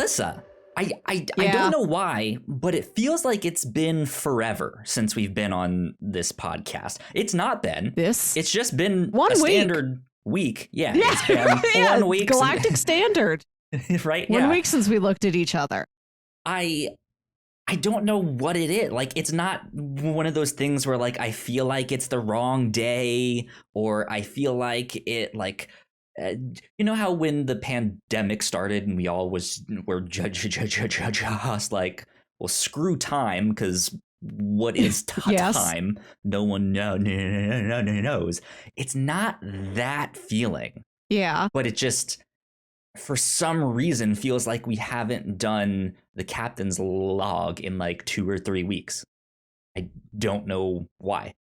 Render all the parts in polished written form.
Melissa, I Yeah. don't know why, but it feels like it's been forever since we've been on this podcast. It's not been. This It's just been one a week. Standard week. Yeah, Yeah, it's been yeah, 1 week. Galactic Standard. Right? 1 Yeah. week since we looked at each other. I don't know what it is. Like, it's not one of those things where like I feel like it's the wrong day, or I feel like it like you know how when the pandemic started and we all were just like, well, screw time, because what is Yes. time? No one knows. It's not that feeling, Yeah. but it just for some reason feels like we haven't done the captain's log in like 2 or 3 weeks. I don't know why.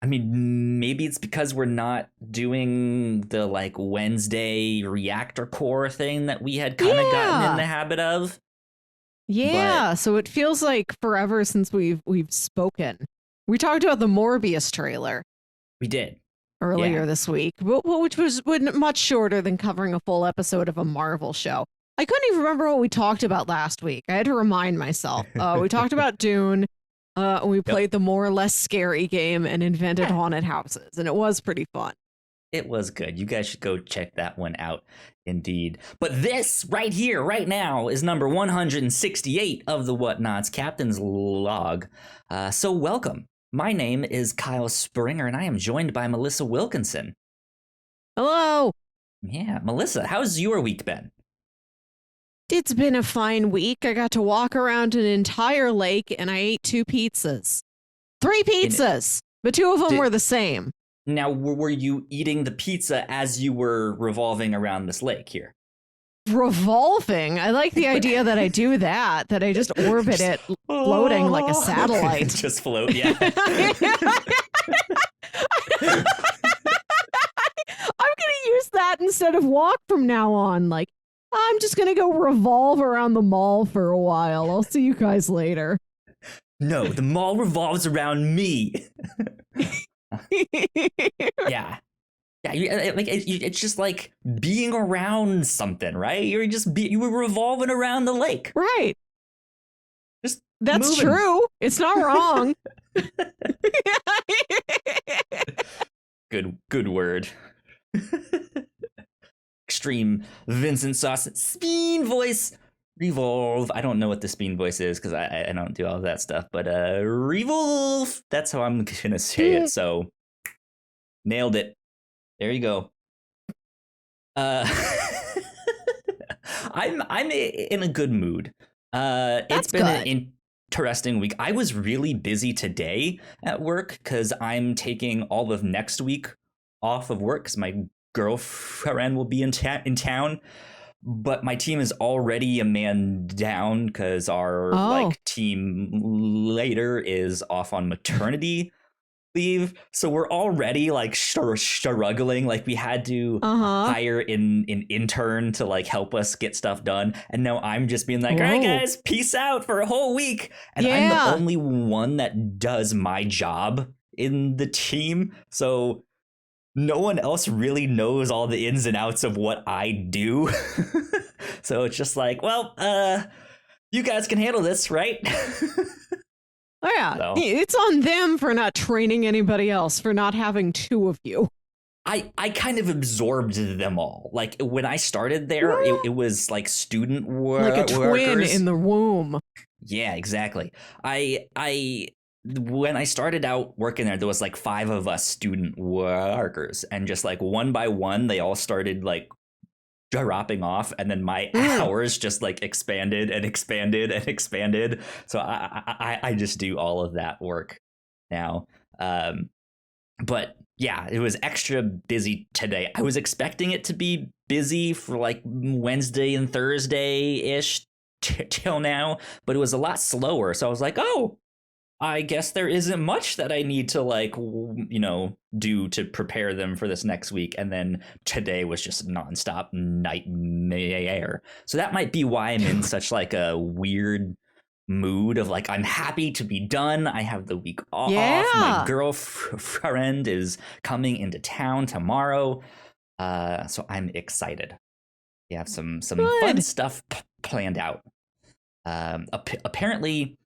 I mean, maybe it's because we're not doing the like Wednesday reactor core thing that we had kind of gotten in the habit of. Yeah, so it feels like forever since we've spoken. We talked about the Morbius trailer We did. earlier this week, which was much shorter than covering a full episode of a Marvel show. I couldn't even remember what we talked about last week. I had to remind myself. We talked about Dune. We played the more or less scary game and invented haunted houses, and it was pretty fun. It was good. You guys should go check that one out, indeed. But this right here, right now, is number 168 of the Whatnauts Captain's Log. So welcome. My name is Kyle Springer, and I am joined by Melissa Wilkinson. Hello. Yeah, Melissa, how's your week been? It's been a fine week. I got to walk around an entire lake and I ate 2 pizzas. 3 pizzas, but 2 of them were the same. Now, were you eating the pizza as you were revolving around this lake here? Revolving? I like the idea that I do that I just orbit it, floating like a satellite. Just float, yeah. I'm going to use that instead of walk from now on. Like, I'm just going to go revolve around the mall for a while. I'll see you guys later. No, the mall revolves around me. Yeah. Yeah, it's just like being around something, right? You were revolving around the lake. Right. Just That's moving. true. It's not wrong. Good word. Extreme Vincent Sauce Speen voice revolve. I don't know what the Speen voice is because I don't do all of that stuff, but revolve. That's how I'm gonna say it. So nailed it. There you go. I'm in a good mood. It's been an interesting week. I was really busy today at work because I'm taking all of next week off of work because my girlfriend will be in town. But my team is already a man down because our like team leader is off on maternity leave, so we're already like struggling. Like we had to hire an intern to like help us get stuff done, and now I'm just being like, all right guys, peace out for a whole week, and I'm the only one that does my job in the team, so no one else really knows all the ins and outs of what I do. So it's just like, well, you guys can handle this, right? Oh, yeah. So. It's on them for not training anybody else, for not having 2 of you. I kind of absorbed them all. Like when I started there, it was like student work, like a twin in the womb. Yeah, exactly. When I started out working there was like 5 of us student workers, and just like one by one, they all started like dropping off, and then my hours just like expanded and expanded and expanded. So I just do all of that work now. But yeah, it was extra busy today. I was expecting it to be busy for like Wednesday and Thursday-ish till now, but it was a lot slower. So I was like, oh, I guess there isn't much that I need to like, do to prepare them for this next week. And then today was just nonstop nightmare. So that might be why I'm in such like a weird mood of like, I'm happy to be done. I have the week off. My girlfriend is coming into town tomorrow. So I'm excited. We have some fun Good. stuff planned out. Apparently,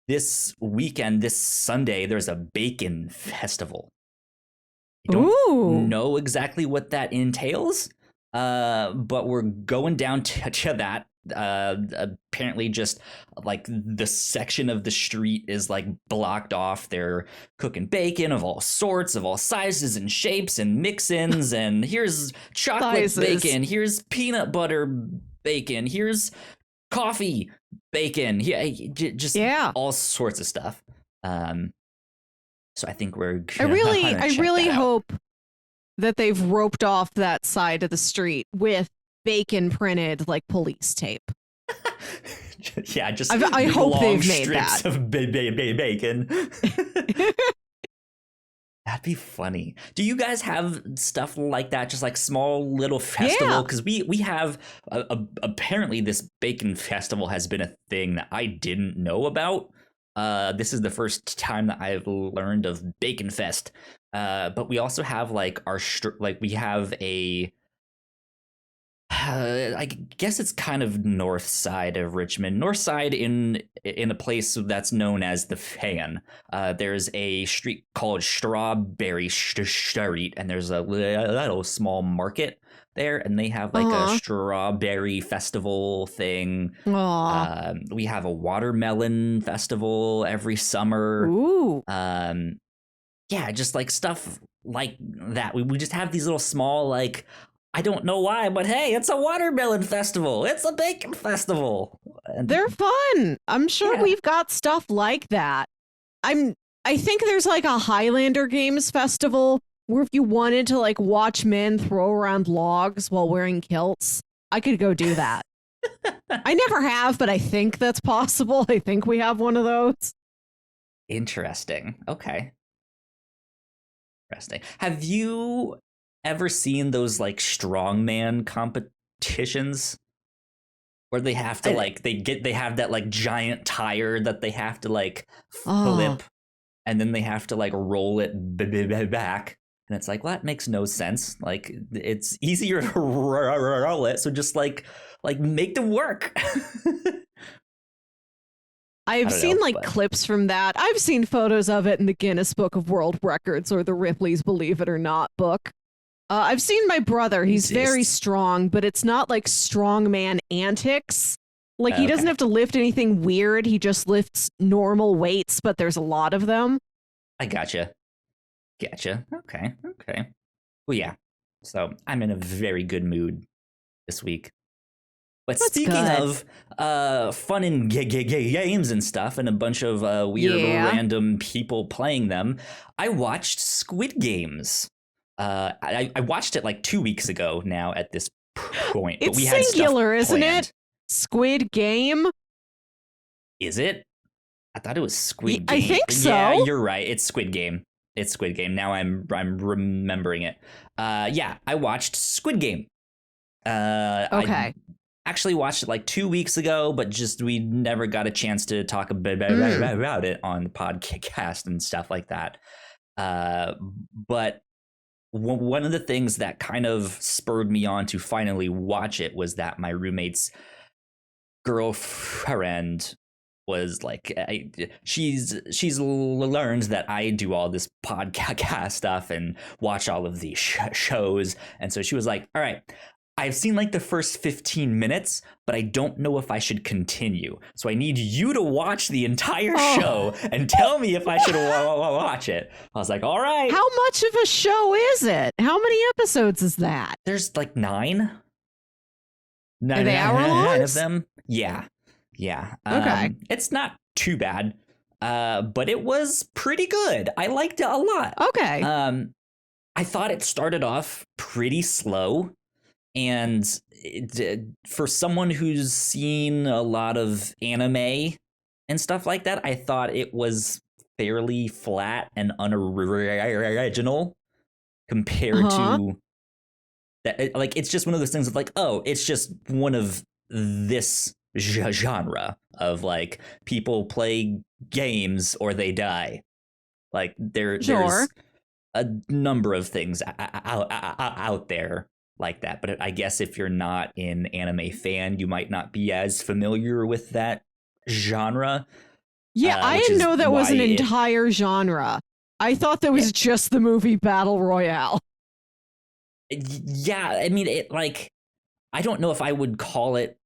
this weekend, this Sunday, there's a bacon festival. I don't Ooh. know exactly what that entails, but we're going down to that. Apparently, just like the section of the street is like blocked off. They're cooking bacon of all sorts, of all sizes and shapes and mix-ins. And here's chocolate bacon. Here's peanut butter bacon. Here's coffee bacon. Yeah, just all sorts of stuff. So I think we're. I really hope that they've roped off that side of the street with bacon printed like police tape. Yeah, just I hope they've made strips that of bacon. That'd be funny. Do you guys have stuff like that? Just like small little festival? Because we have apparently this bacon festival has been a thing that I didn't know about. This is the first time that I've learned of Bacon Fest. But we also have like we have a I guess it's kind of north side of Richmond, north side in a place that's known as the Fan. There's a street called Strawberry Street, and there's a little small market there, and they have like a strawberry festival thing. We have a watermelon festival every summer. Ooh. Yeah, just like stuff like that. We just have these little small, like, I don't know why, but hey, it's a watermelon festival. It's a bacon festival. And they're fun. I'm sure we've got stuff like that. I think there's like a Highlander Games festival where if you wanted to like watch men throw around logs while wearing kilts, I could go do that. I never have, but I think that's possible. I think we have one of those. Interesting. Okay. Interesting. Have you ever seen those like strongman competitions where they have to they have that like giant tire that they have to like flip and then they have to like roll it back, and it's like, well, that makes no sense. Like, it's easier to roll it, so just like make them work. I've seen clips from that. I've seen photos of it in the Guinness Book of World Records or the Ripley's Believe It or Not book. I've seen my brother. He's very strong, but it's not like strongman antics. Like, he doesn't have to lift anything weird. He just lifts normal weights, but there's a lot of them. I gotcha. Okay. Well, yeah. So I'm in a very good mood this week. But That's speaking good. of fun and games and stuff, and a bunch of weird random people playing them, I watched Squid Games. I watched it like 2 weeks ago now at this point. It's but we had singular, stuff isn't planned. it? Squid Game? Is it? I thought it was Squid Game. I think so. Yeah, you're right. It's Squid Game. Now I'm remembering it. Yeah, I watched Squid Game. Okay. I actually watched it like 2 weeks ago, but just we never got a chance to talk a bit about it on the podcast and stuff like that. But one of the things that kind of spurred me on to finally watch it was that my roommate's girlfriend was like, she's learned that I do all this podcast stuff and watch all of these shows, and so she was like, all right, I've seen like the first 15 minutes, but I don't know if I should continue. So I need you to watch the entire show and tell me if I should watch it. I was like, all right. How much of a show is it? How many episodes is that? There's like 9. Are they hour-longs? 9 of them. Yeah. Okay. It's not too bad, but it was pretty good. I liked it a lot. Okay. I thought it started off pretty slow. And for someone who's seen a lot of anime and stuff like that, I thought it was fairly flat and unoriginal compared to that. Like, it's just one of those things of like, oh, it's just one of this genre of like people play games or they die. Like there's a number of things out there. like that. But I guess if you're not an anime fan, you might not be as familiar with that genre. Yeah, I didn't know that was an entire genre. I thought that was just the movie Battle Royale. Yeah, I mean, it like, I don't know if I would call it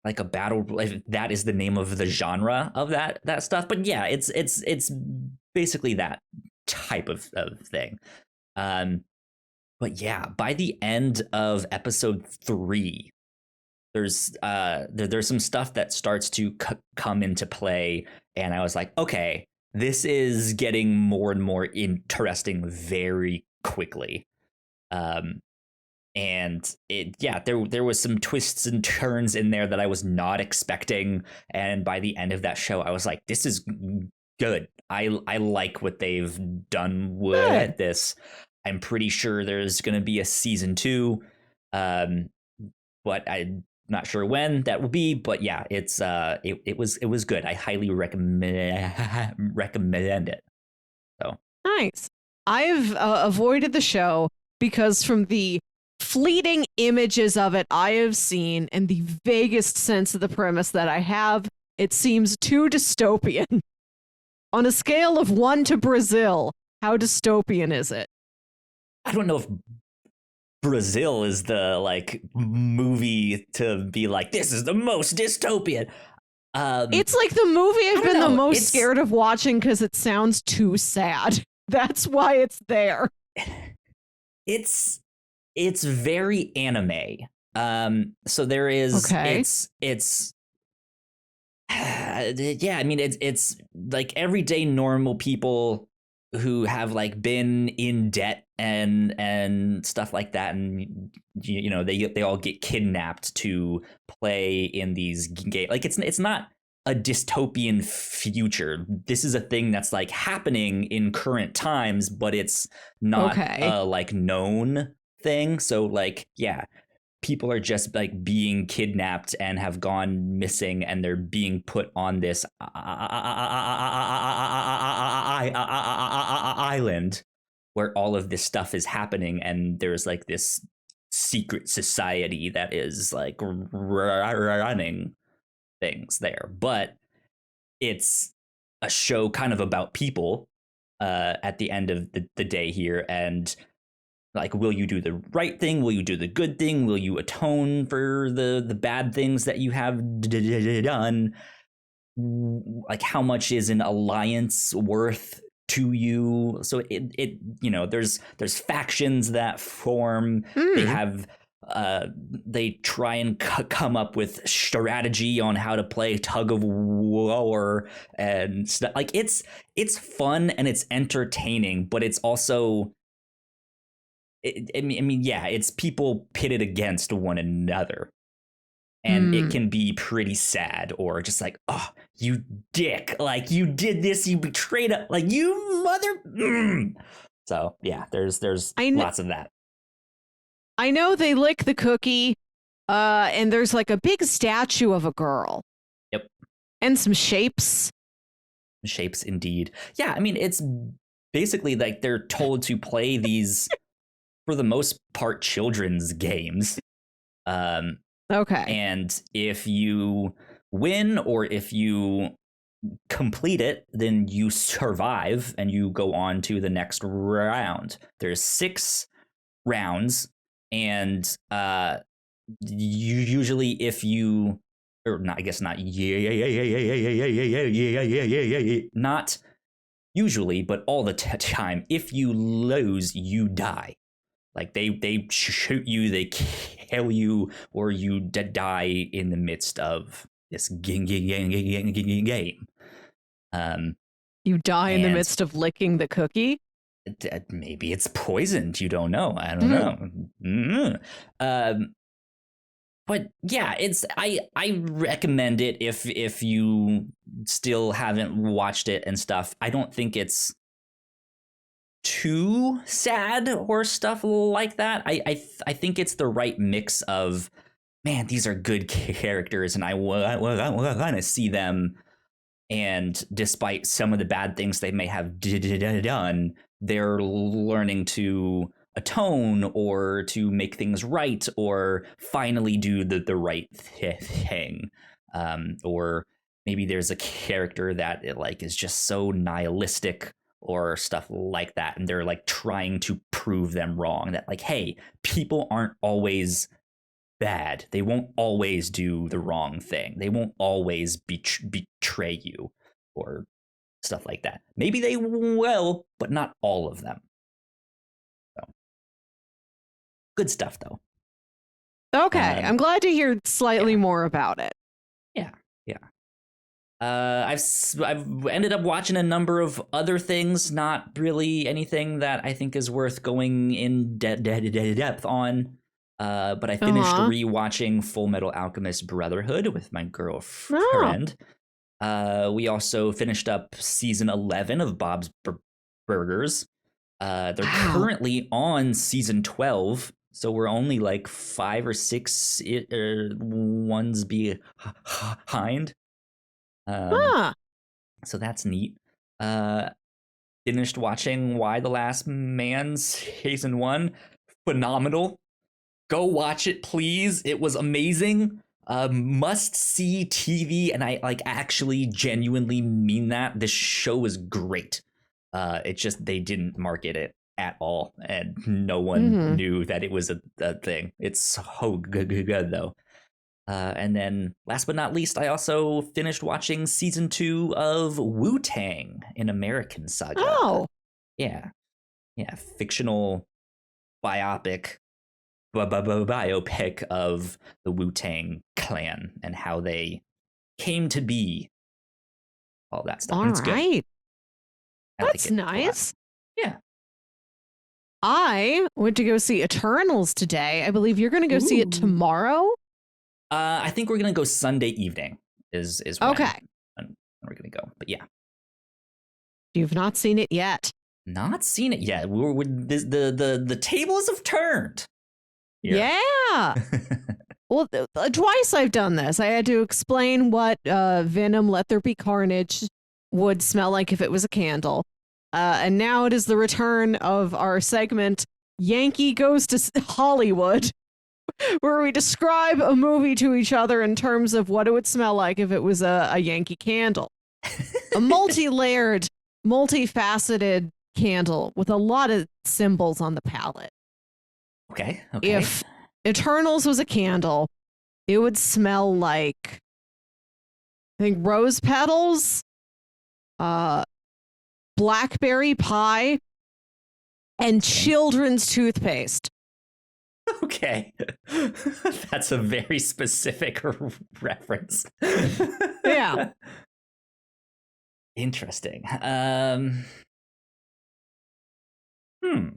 like a battle, if that is the name of the genre of that stuff. But yeah, it's basically that type of thing. But yeah, by the end of episode 3, there's some stuff that starts to come into play, and I was like, okay, this is getting more and more interesting very quickly. And there was some twists and turns in there that I was not expecting, and by the end of that show I was like, this is good. I like what they've done with this. I'm pretty sure there's going to be a season 2, but I'm not sure when that will be. But yeah, it's it was good. I highly recommend it. So nice. I've avoided the show because from the fleeting images of it I have seen and the vaguest sense of the premise that I have, it seems too dystopian. On a scale of 1 to Brazil, how dystopian is it? I don't know if Brazil is the like movie to be like, this is the most dystopian. It's like the movie I've been the most scared of watching because it sounds too sad. That's why it's there. It's very anime. So there is it's yeah, I mean it's like everyday normal people who have like been in debt and stuff like that, and you know they all get kidnapped to play in these games. Like it's not a dystopian future. This is a thing that's like happening in current times, but it's not a like known thing. So like, yeah, people are just like being kidnapped and have gone missing, and they're being put on this island where all of this stuff is happening, and there's like this secret society that is like running things there. But it's a show kind of about people at the end of the day here, and like, will you do the right thing? Will you do the good thing? Will you atone for the bad things that you have done? Like, how much is an alliance worth to you? So it you know, there's factions that form. They have they try and come up with strategy on how to play tug of war and stuff. Like it's fun and it's entertaining, but it's also I mean, yeah, it's people pitted against one another, and it can be pretty sad, or just like, oh, you dick, like you did this, you betrayed it, like you mother. So yeah, there's lots of that. I know they lick the cookie, and there's like a big statue of a girl. Yep. And some shapes. Shapes, indeed. Yeah, I mean, it's basically like they're told to play these, for the most part, children's games. Okay. And if you win or if you complete it, then you survive and you go on to the next round. There's 6 rounds. And usually if you, or not, I guess not, not usually, but all the time, if you lose, you die. Like they shoot you, they kill you, or you die in the midst of this game. You die in the midst of licking the cookie? Maybe it's poisoned. You don't know. I don't know. But yeah, it's I recommend it if you still haven't watched it and stuff. I don't think it's too sad or stuff like that. I think it's the right mix of, man, these are good characters, and I want to see them. And despite some of the bad things they may have done, they're learning to atone or to make things right or finally do the right thing. Or maybe there's a character that is just so nihilistic or stuff like that, and they're trying to prove them wrong, that hey, people aren't always bad. They won't always do the wrong thing. They won't always betray you or stuff like that. Maybe they will, but not all of them. So good stuff though. Okay, I'm glad to hear slightly more about it. Yeah. I've ended up watching a number of other things, not really anything that I think is worth going in depth on. But I finished rewatching Full Metal Alchemist Brotherhood with my girlfriend. We also finished up season 11 of Bob's Burgers. They're currently on season 12. So we're only 5 or 6 ones behind. So that's neat. Finished watching Y the Last Man season 1. Phenomenal. Go watch it, please. It was amazing. Must see TV, and I actually genuinely mean that. This show is great. It's just they didn't market it at all, and no one knew that it was a thing. It's so good though. And then last but not least, I also finished watching season 2 of Wu-Tang, an American Saga. Oh. Yeah. Fictional biopic of the Wu-Tang clan and how they came to be. All that stuff. All right. That's nice. Yeah. I went to go see Eternals today. I believe you're going to go see it tomorrow. I think we're gonna go Sunday evening. Is when okay? We're gonna go, but yeah. You've not seen it yet. Not seen it yet. The tables have turned. Yeah. Well, twice I've done this. I had to explain what Venom: Let There Be Carnage would smell like if it was a candle, and now it is the return of our segment Yankee Goes to Hollywood, where we describe a movie to each other in terms of what it would smell like if it was a Yankee candle. A multi-layered, multifaceted candle with a lot of symbols on the palette. Okay. If Eternals was a candle, it would smell like, I think, rose petals, blackberry pie, and children's toothpaste. Okay. That's a very specific reference. Yeah. Interesting.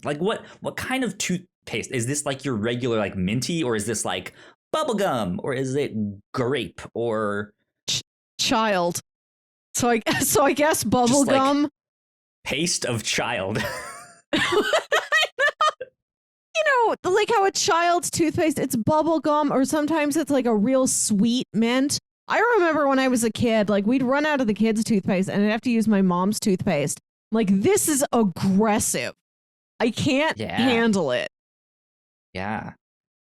What kind of toothpaste? Is this your regular minty, or is this bubblegum, or is it grape or child? So I guess bubblegum. Paste of child. Like how a child's toothpaste, it's bubble gum, or sometimes it's a real sweet mint. I remember when I was a kid, we'd run out of the kids' toothpaste and I'd have to use my mom's toothpaste. This is aggressive. I can't handle it. Yeah.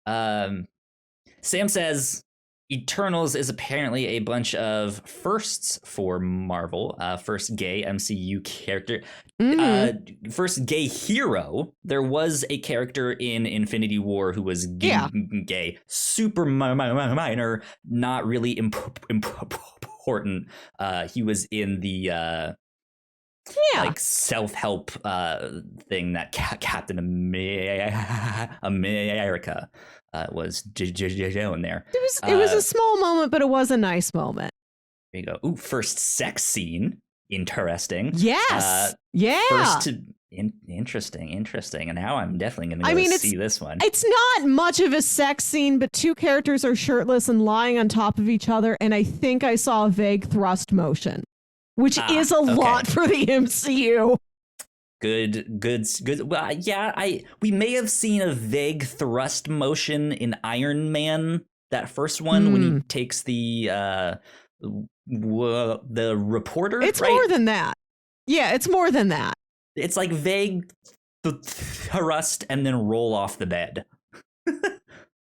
Sam says Eternals is apparently a bunch of firsts for Marvel. First gay MCU character. First gay hero. There was a character in Infinity War who was gay. Super minor, not really important. He was in the self-help thing that Captain America was doing there. It was a small moment, but it was a nice moment. There you go. Ooh, first sex scene. Interesting. Yes. Interesting. And now I'm definitely going to go see this one. It's not much of a sex scene, but two characters are shirtless and lying on top of each other, and I think I saw a vague thrust motion, which is a lot for the MCU. Good. Well, we may have seen a vague thrust motion in Iron Man, that first one, when he takes the reporter. It's more than that. Yeah, it's more than that. It's vague thrust and then roll off the bed.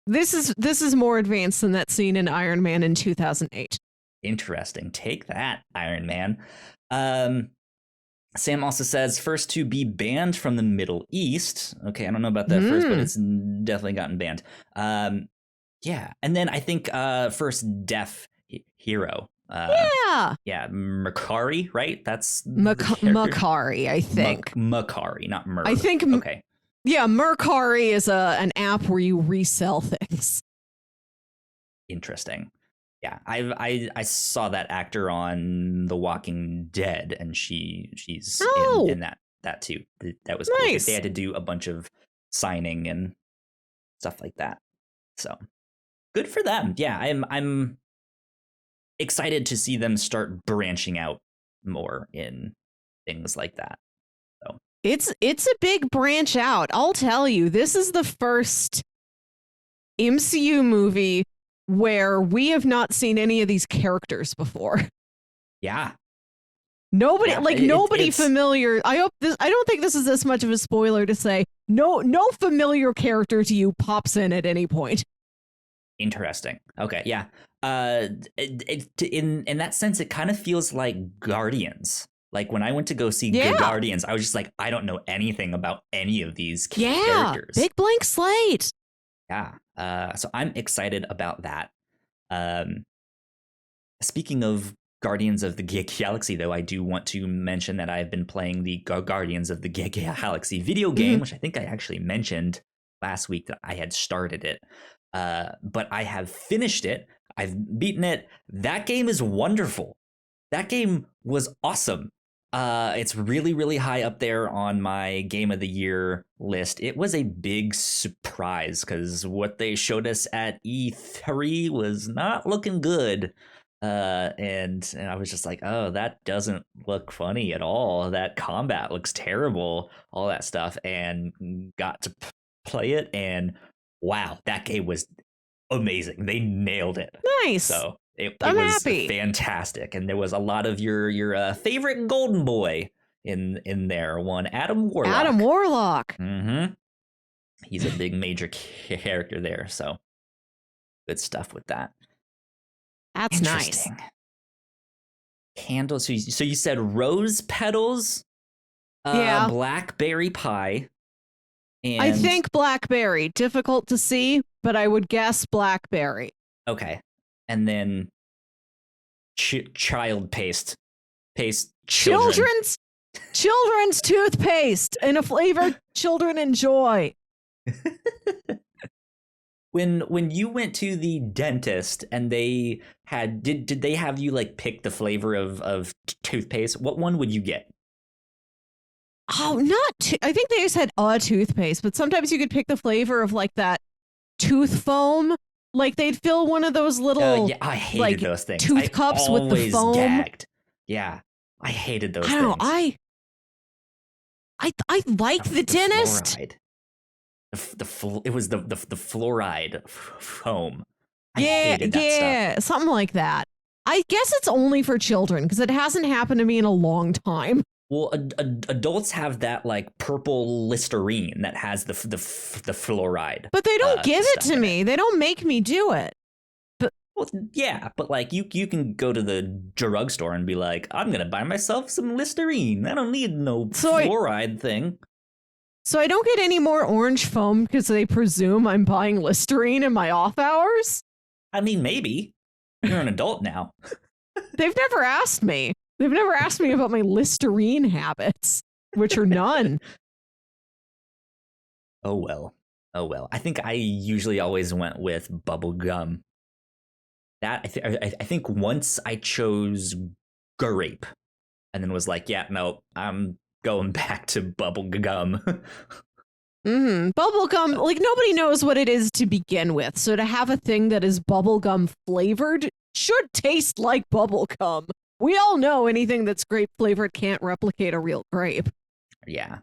This is more advanced than that scene in Iron Man in 2008. Interesting. Take that, Iron Man. Sam also says first to be banned from the Middle East. Okay, I don't know about that first, but it's definitely gotten banned. Yeah, and then I think first deaf hero. Yeah, Makari, right? That's Makari, I think. Makari, not Mer. I think. Okay. Yeah, Mercari is an app where you resell things. Interesting. Yeah, I saw that actor on The Walking Dead, and she's in that too. That was nice. Cool. They had to do a bunch of signing and stuff like that. So good for them. Yeah, I'm excited to see them start branching out more in things like that. So it's a big branch out. I'll tell you, this is the first MCU movie where we have not seen any of these characters before. Yeah. Nobody familiar. I don't think this is as much of a spoiler to say no familiar character to you pops in at any point. Interesting. Okay, yeah. In that sense, it kind of feels like Guardians. Like when I went to go see Guardians, I was just like, I don't know anything about any of these characters. Big blank slate. Yeah. So I'm excited about that. Speaking of Guardians of the Galaxy, though, I do want to mention that I've been playing the Guardians of the Galaxy video game, which I think I actually mentioned last week that I had started it. But I have finished it. I've beaten it. That game is wonderful. That game was awesome. It's really, really high up there on my Game of the Year list. It was a big surprise because what they showed us at E3 was not looking good. And I was just like, oh, that doesn't look funny at all. That combat looks terrible, all that stuff. And got to play it. And wow, that game was amazing. They nailed it. Nice. So it I'm was happy. Fantastic. And there was a lot of your favorite golden boy in there. One, Adam Warlock. Adam Warlock. Mm-hmm. He's a big major character there. So good stuff with that. That's nice. Candles. So you said rose petals, blackberry pie. And I think blackberry. Difficult to see, but I would guess blackberry. Okay. And then child paste. Children's toothpaste in a flavor children enjoy. When you went to the dentist and they had did they have you like pick the flavor of toothpaste? What one would you get? Oh, I think they just had a toothpaste, but sometimes you could pick the flavor of like that tooth foam. Like they'd fill one of those little I hated those things. Tooth cups with the foam. Gagged. Yeah, I hated those things. I don't know. I like the dentist. Fluoride. It was the fluoride foam. I hated that stuff. Something like that. I guess it's only for children because it hasn't happened to me in a long time. Well, adults have that like purple Listerine that has the fluoride. But they don't give it to me. They don't make me do it. But but like you can go to the drugstore and be like, I'm gonna buy myself some Listerine. I don't need no fluoride thing. So I don't get any more orange foam because they presume I'm buying Listerine in my off hours? I mean, maybe. You're an adult now. They've never asked me. They've never asked me about my Listerine habits, which are none. Oh, well. I think I usually always went with bubble gum. That I think once I chose grape and then was like, yeah, no, I'm going back to bubble gum. Bubble gum, like nobody knows what it is to begin with. So to have a thing that is bubble gum flavored should taste like bubble gum. We all know anything that's grape flavored can't replicate a real grape. Yeah.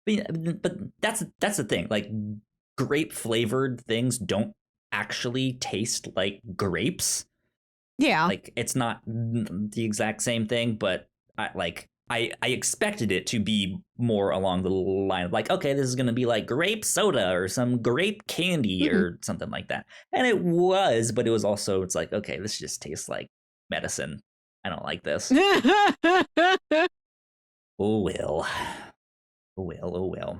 But that's the thing. Like grape flavored things don't actually taste like grapes. Yeah. Like it's not the exact same thing, but I expected it to be more along the line of like, okay, this is going to be like grape soda or some grape candy or something like that. And it was, but it was also, it's like, okay, this just tastes like medicine. I don't like this. Oh, well. Oh, well. Oh, well.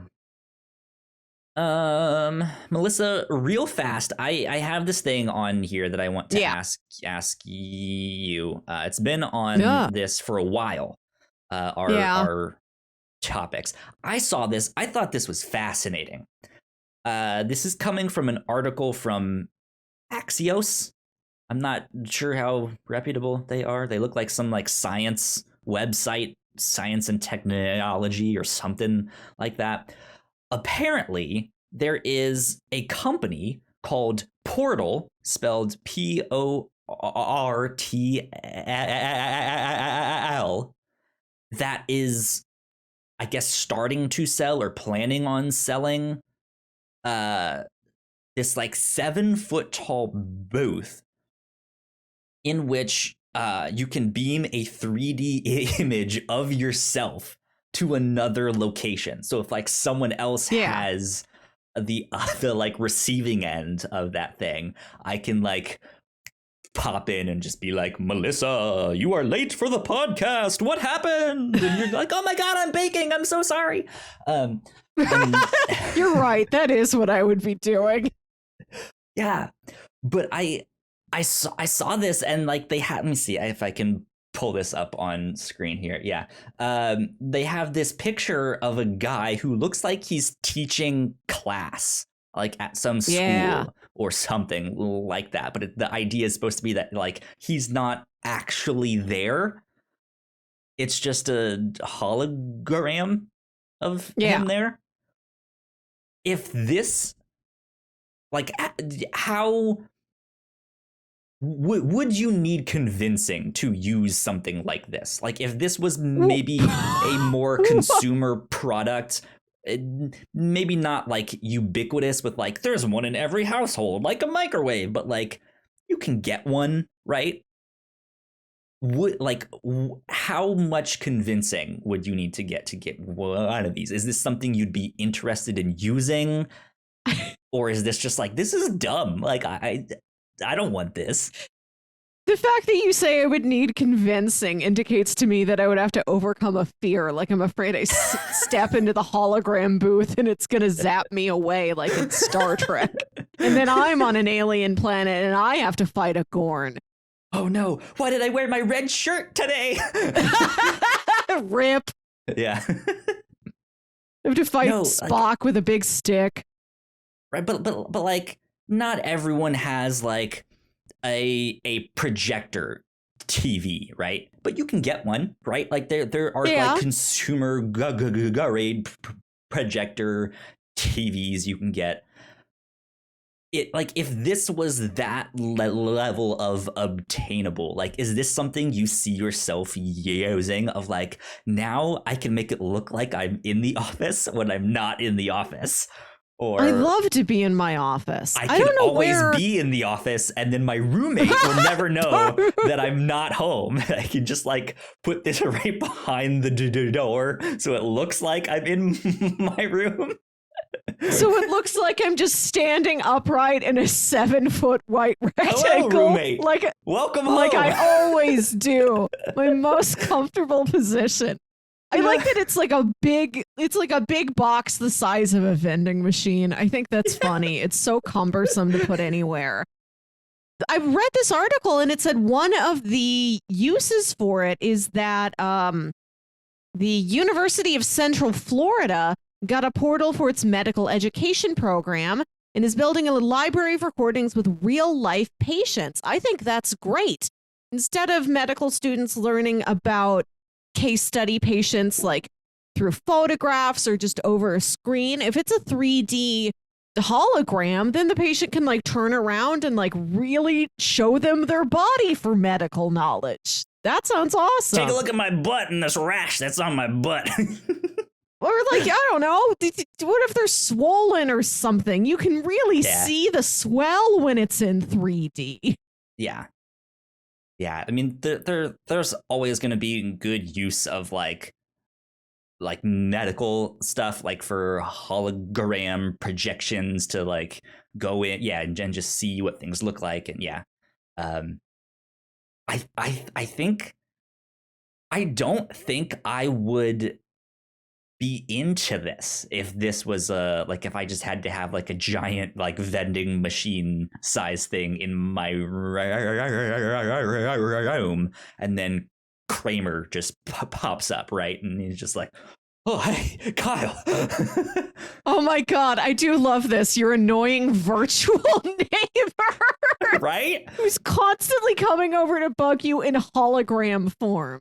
Melissa, real fast, I have this thing on here that I want to ask you. It's been on this for a while. Our topics. I saw this. I thought this was fascinating. This is coming from an article from Axios. I'm not sure how reputable they are. They look like some like science website, science and technology or something like that. Apparently, there is a company called Portal, spelled Portl, that is, I guess, starting to sell or planning on selling this like 7-foot tall booth in which you can beam a 3D image of yourself to another location. So if like someone else has the like receiving end of that thing, I can like pop in and just be like, Melissa, you are late for the podcast. What happened? And you're like, oh my God, I'm baking. I'm so sorry. You're right. That is what I would be doing. Yeah. But I saw this and like they had, let me see if I can pull this up on screen here. Yeah. They have this picture of a guy who looks like he's teaching class, like at some school or something like that. But the idea is supposed to be that like he's not actually there. It's just a hologram of him there. If this, like, how would you need convincing to use something like this? Like if this was maybe a more consumer product, maybe not like ubiquitous with like there's one in every household, like a microwave, but like you can get one, right? How much convincing would you need to get one of these? Is this something you'd be interested in using? Or is this just like, this is dumb? Like I don't want this. The fact that you say I would need convincing indicates to me that I would have to overcome a fear. Like I'm afraid I step into the hologram booth and it's going to zap me away like in Star Trek. And then I'm on an alien planet and I have to fight a Gorn. Oh no, why did I wear my red shirt today? Rip. Yeah. I have to fight Spock with a big stick. Right, but like not everyone has like a projector TV, right? But you can get one, right? Like there are like consumer grade projector TVs you can get. It like if this was that level of obtainable, like is this something you see yourself using? Of like now I can make it look like I'm in the office when I'm not in the office. Or I love to be in my office. I can always be in the office and then my roommate will never know that I'm not home. I can just like put this right behind the door so it looks like I'm in my room. So it looks like I'm just standing upright in a 7-foot white rectangle. Hello, roommate. Like, welcome home. Like I always do. My most comfortable position. I like that it's like a big box the size of a vending machine. I think that's funny. It's so cumbersome to put anywhere. I read this article and it said one of the uses for it is that the University of Central Florida got a portal for its medical education program and is building a library of recordings with real life patients. I think that's great. Instead of medical students learning about case study patients like through photographs or just over a screen, if it's a 3D hologram, then the patient can like turn around and like really show them their body for medical knowledge. That sounds awesome. Take a look at my butt and this rash that's on my butt. Or like, I don't know, what if they're swollen or something? You can really see the swell when it's in 3D. Yeah. Yeah, I mean, there's always going to be good use of like like medical stuff, like for hologram projections to like go in, and just see what things look like. And um, I think I don't think I would be into this if this was like if I just had to have like a giant like vending machine size thing in my room, and then Kramer just pops up, right? And he's just like, oh, hey, Kyle. Oh my God, I do love this. Your annoying virtual neighbor. Right? Who's constantly coming over to bug you in hologram form.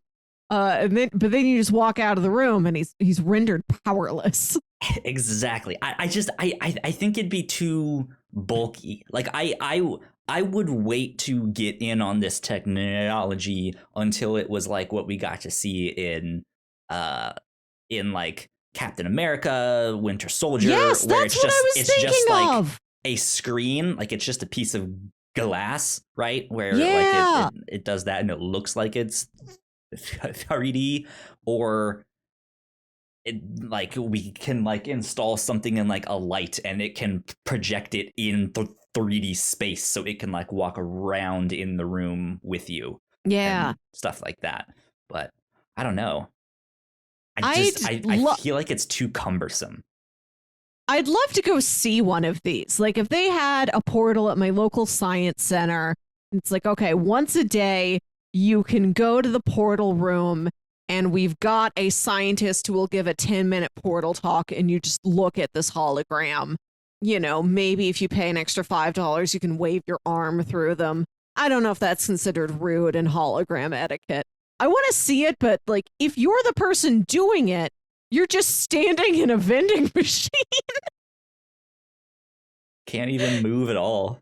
But then you just walk out of the room and he's rendered powerless. Exactly. I think it'd be too bulky. Like I would wait to get in on this technology until it was like what we got to see in like Captain America, Winter Soldier, yes, where that's what I was thinking like a screen, like it's just a piece of glass, right? Where like it does that and it looks like it's 3D, or like we can like install something in like a light and it can project it in 3D space, so it can like walk around in the room with you. Yeah, stuff like that. But I don't know. I feel like it's too cumbersome. I'd love to go see one of these. Like if they had a portal at my local science center, it's like, okay, once a day you can go to the portal room and we've got a scientist who will give a 10-minute portal talk and you just look at this hologram. You know, maybe if you pay an extra $5, you can wave your arm through them. I don't know if that's considered rude in hologram etiquette. I want to see it, but like if you're the person doing it, you're just standing in a vending machine. Can't even move at all.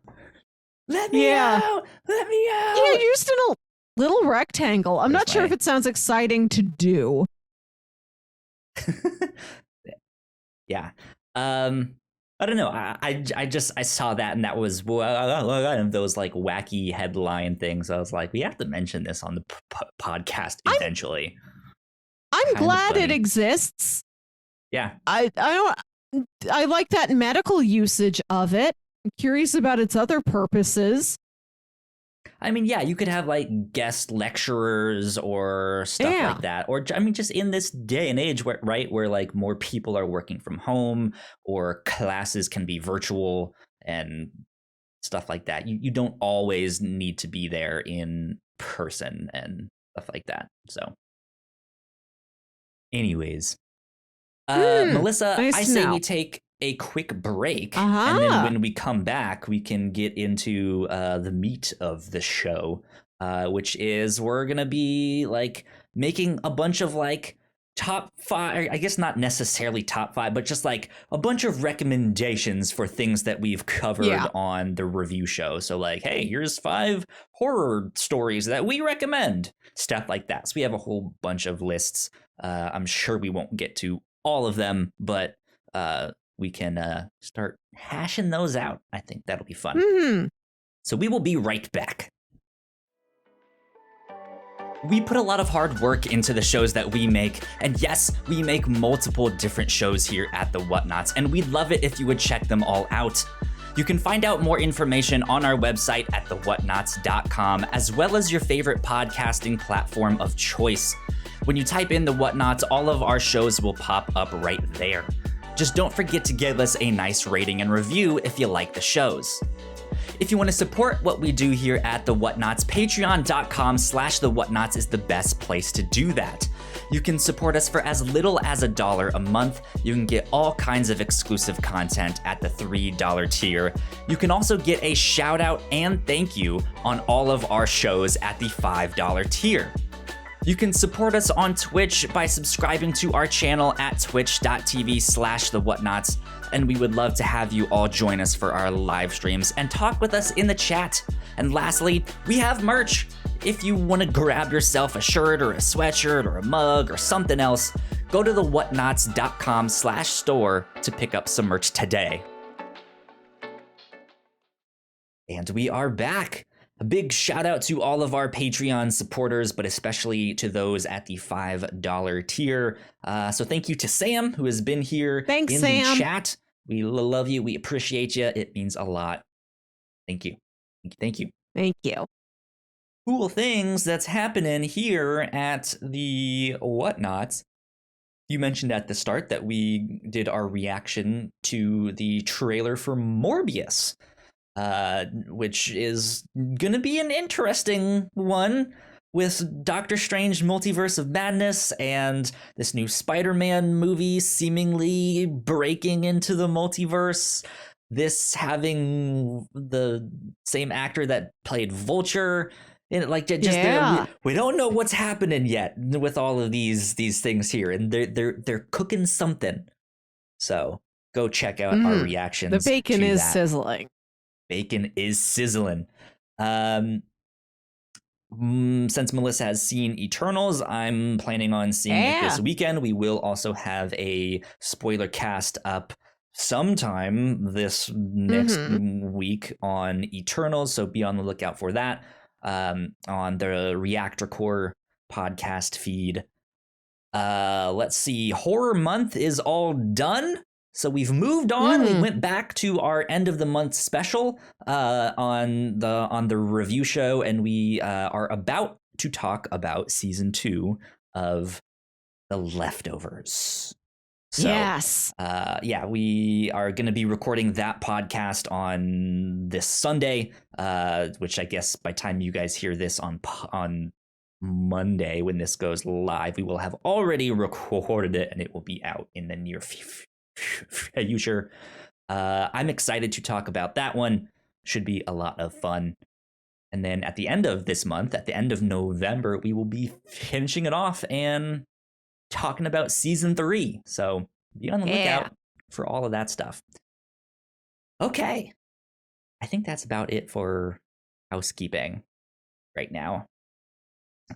Let me out! Let me out! Yeah, you're just in a little rectangle. I'm not sure if it sounds exciting to do. Yeah. I don't know. I saw that, and that was one of those like wacky headline things. I was like, we have to mention this on the podcast eventually. I'm glad it exists. Yeah. I like that medical usage of it. I'm curious about its other purposes. I mean, yeah, you could have like guest lecturers or stuff like that. Or I mean, just in this day and age where like more people are working from home or classes can be virtual and stuff like that. You don't always need to be there in person and stuff like that. So anyways, Melissa, nice I say we take a quick break, and then when we come back, we can get into the meat of the show, which is we're gonna be like making a bunch of like top 5, I guess not necessarily top 5, but just like a bunch of recommendations for things that we've covered on the review show. So like, hey, here's 5 horror stories that we recommend, stuff like that. So we have a whole bunch of lists. I'm sure we won't get to all of them, but we can start hashing those out. I think that'll be fun. Mm-hmm. So we will be right back. We put a lot of hard work into the shows that we make, and yes, we make multiple different shows here at the Whatnauts, and we'd love it if you would check them all out. You can find out more information on our website at thewhatnauts.com, as well as your favorite podcasting platform of choice. When you type in the Whatnauts, all of our shows will pop up right there. Just don't forget to give us a nice rating and review if you like the shows. If you want to support what we do here at The Whatnauts, patreon.com/The Whatnauts is the best place to do that. You can support us for as little as $1 a month. You can get all kinds of exclusive content at the $3 tier. You can also get a shout out and thank you on all of our shows at the $5 tier. You can support us on Twitch by subscribing to our channel at twitch.tv/The Whatnauts, and we would love to have you all join us for our live streams and talk with us in the chat. And lastly, we have merch. If you want to grab yourself a shirt or a sweatshirt or a mug or something else, go to thewhatnauts.com/store to pick up some merch today. And we are back. A big shout out to all of our Patreon supporters, but especially to those at the $5 tier. So thank you to Sam, who has been here Thanks, in Sam. the chat. We love you. We appreciate you. It means a lot. Thank you. Thank you. Thank you. Cool things that's happening here at the Whatnauts. You mentioned at the start that we did our reaction to the trailer for Morbius. Which is gonna be an interesting one with Doctor Strange Multiverse of Madness and this new Spider-Man movie seemingly breaking into the multiverse. This having the same actor that played Vulture. And like we don't know what's happening yet with all of these things here, and they're cooking something. So go check out our reactions. The bacon is sizzling. Bacon is sizzling. Since Melissa has seen Eternals, I'm planning on seeing it this weekend. We will also have a spoiler cast up sometime this next week on Eternals, so be on the lookout for that on the Reactor Core podcast feed. Let's see. Horror month is all done. So we've moved on. We went back to our end of the month special on the review show, and we are about to talk about season 2 of The Leftovers. So, yes. We are going to be recording that podcast on this Sunday, which I guess by the time you guys hear this on Monday when this goes live, we will have already recorded it, and it will be out in the near future. I'm excited to talk about that one. Should be a lot of fun. And then at the end of this month, at the end of November, we will be finishing it off and talking about season 3. So be on the lookout for all of that stuff. Okay. I think that's about it for housekeeping right now.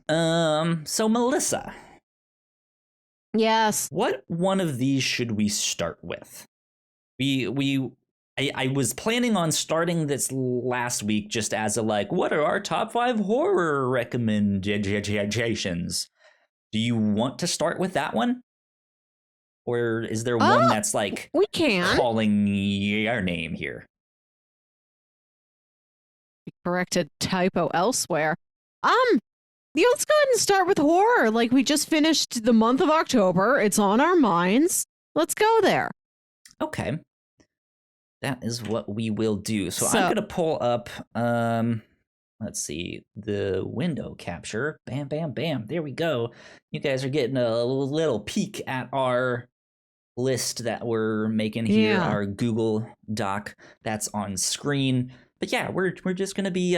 So Melissa. Yes. What one of these should we start with? I was planning on starting this last week just as a what are our top 5 horror recommendations? Do you want to start with that one? Or is there one that's we can calling your name here? Corrected typo elsewhere. Yeah, let's go ahead and start with horror. We just finished the month of October. It's on our minds. Let's go there. Okay. That is what we will do. So I'm going to pull up, let's see, the window capture. Bam, bam, bam. There we go. You guys are getting a little peek at our list that we're making here, our Google Doc that's on screen. But yeah, we're just going to be...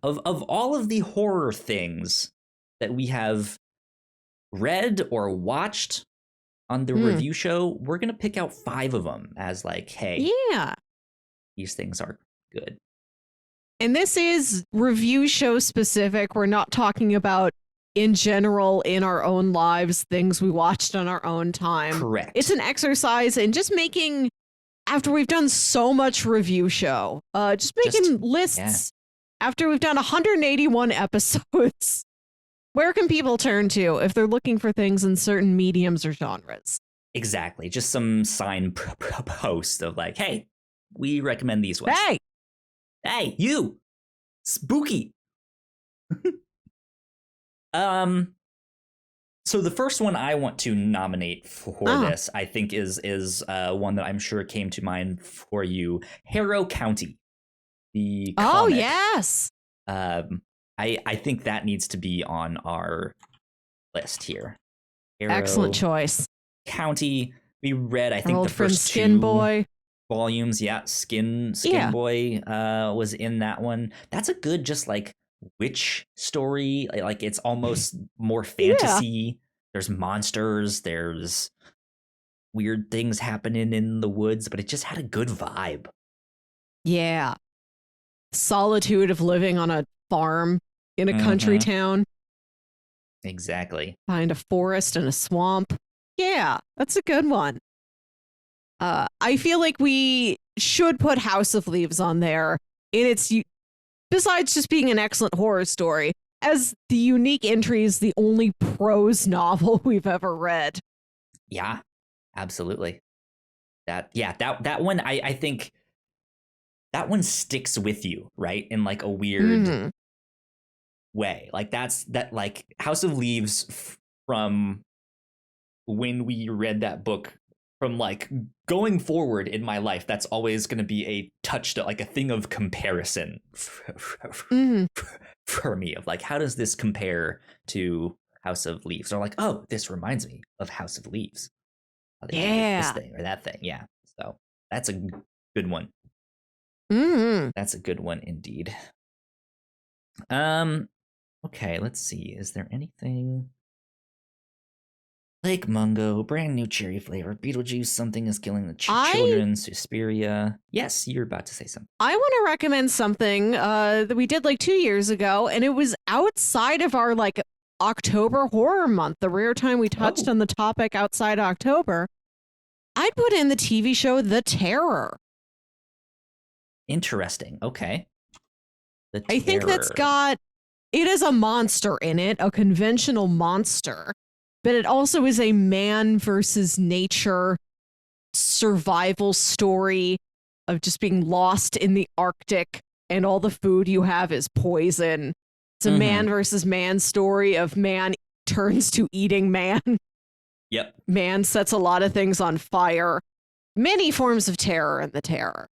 Of all of the horror things that we have read or watched on the review show, we're going to pick out 5 of them as hey, these things are good. And this is review show specific. We're not talking about in general in our own lives, things we watched on our own time. Correct. It's an exercise in just making, after we've done so much review show, just making lists. Yeah. After we've done 181 episodes, where can people turn to if they're looking for things in certain mediums or genres? Exactly. Just some post of hey, we recommend these ones. Hey, you, spooky. So the first one I want to nominate for this, I think, is one that I'm sure came to mind for you, Harrow County. The comic. Yes. I think that needs to be on our list here. Harrow Excellent choice. County. We read, I think, old the first Skin 2 Boy volumes. Yeah, Skin Boy was in that one. That's a good witch story. It's almost more fantasy. Yeah. There's monsters. There's weird things happening in the woods, but it just had a good vibe. Yeah. Solitude of living on a farm in a country town. Exactly. Behind a forest and a swamp. Yeah, that's a good one. I feel like we should put House of Leaves on there in its besides just being an excellent horror story, as the unique entry is the only prose novel we've ever read. Yeah, absolutely. That one, I think that one sticks with you, right? In like a weird way. Like like House of Leaves from when we read that book, from like going forward in my life, that's always going to be a like a thing of comparison for me, of like, how does this compare to House of Leaves? Or like, oh, this reminds me of House of Leaves. This thing or that thing. Yeah. So that's a good one. That's a good one indeed. Okay, let's see. Is there anything? Lake Mungo, brand new cherry flavor. Beetlejuice, something is killing the children. Suspiria. Yes, you're about to say something. I want to recommend something that we did like 2 years ago, and it was outside of our like October horror month, the rare time we touched on the topic outside October. I'd put in the TV show The Terror. Interesting. Okay. I think it is a monster in it, a conventional monster, but it also is a man versus nature survival story of just being lost in the Arctic and all the food you have is poison. It's a man versus man story of man turns to eating man. Yep. Man sets a lot of things on fire. Many forms of terror in The Terror.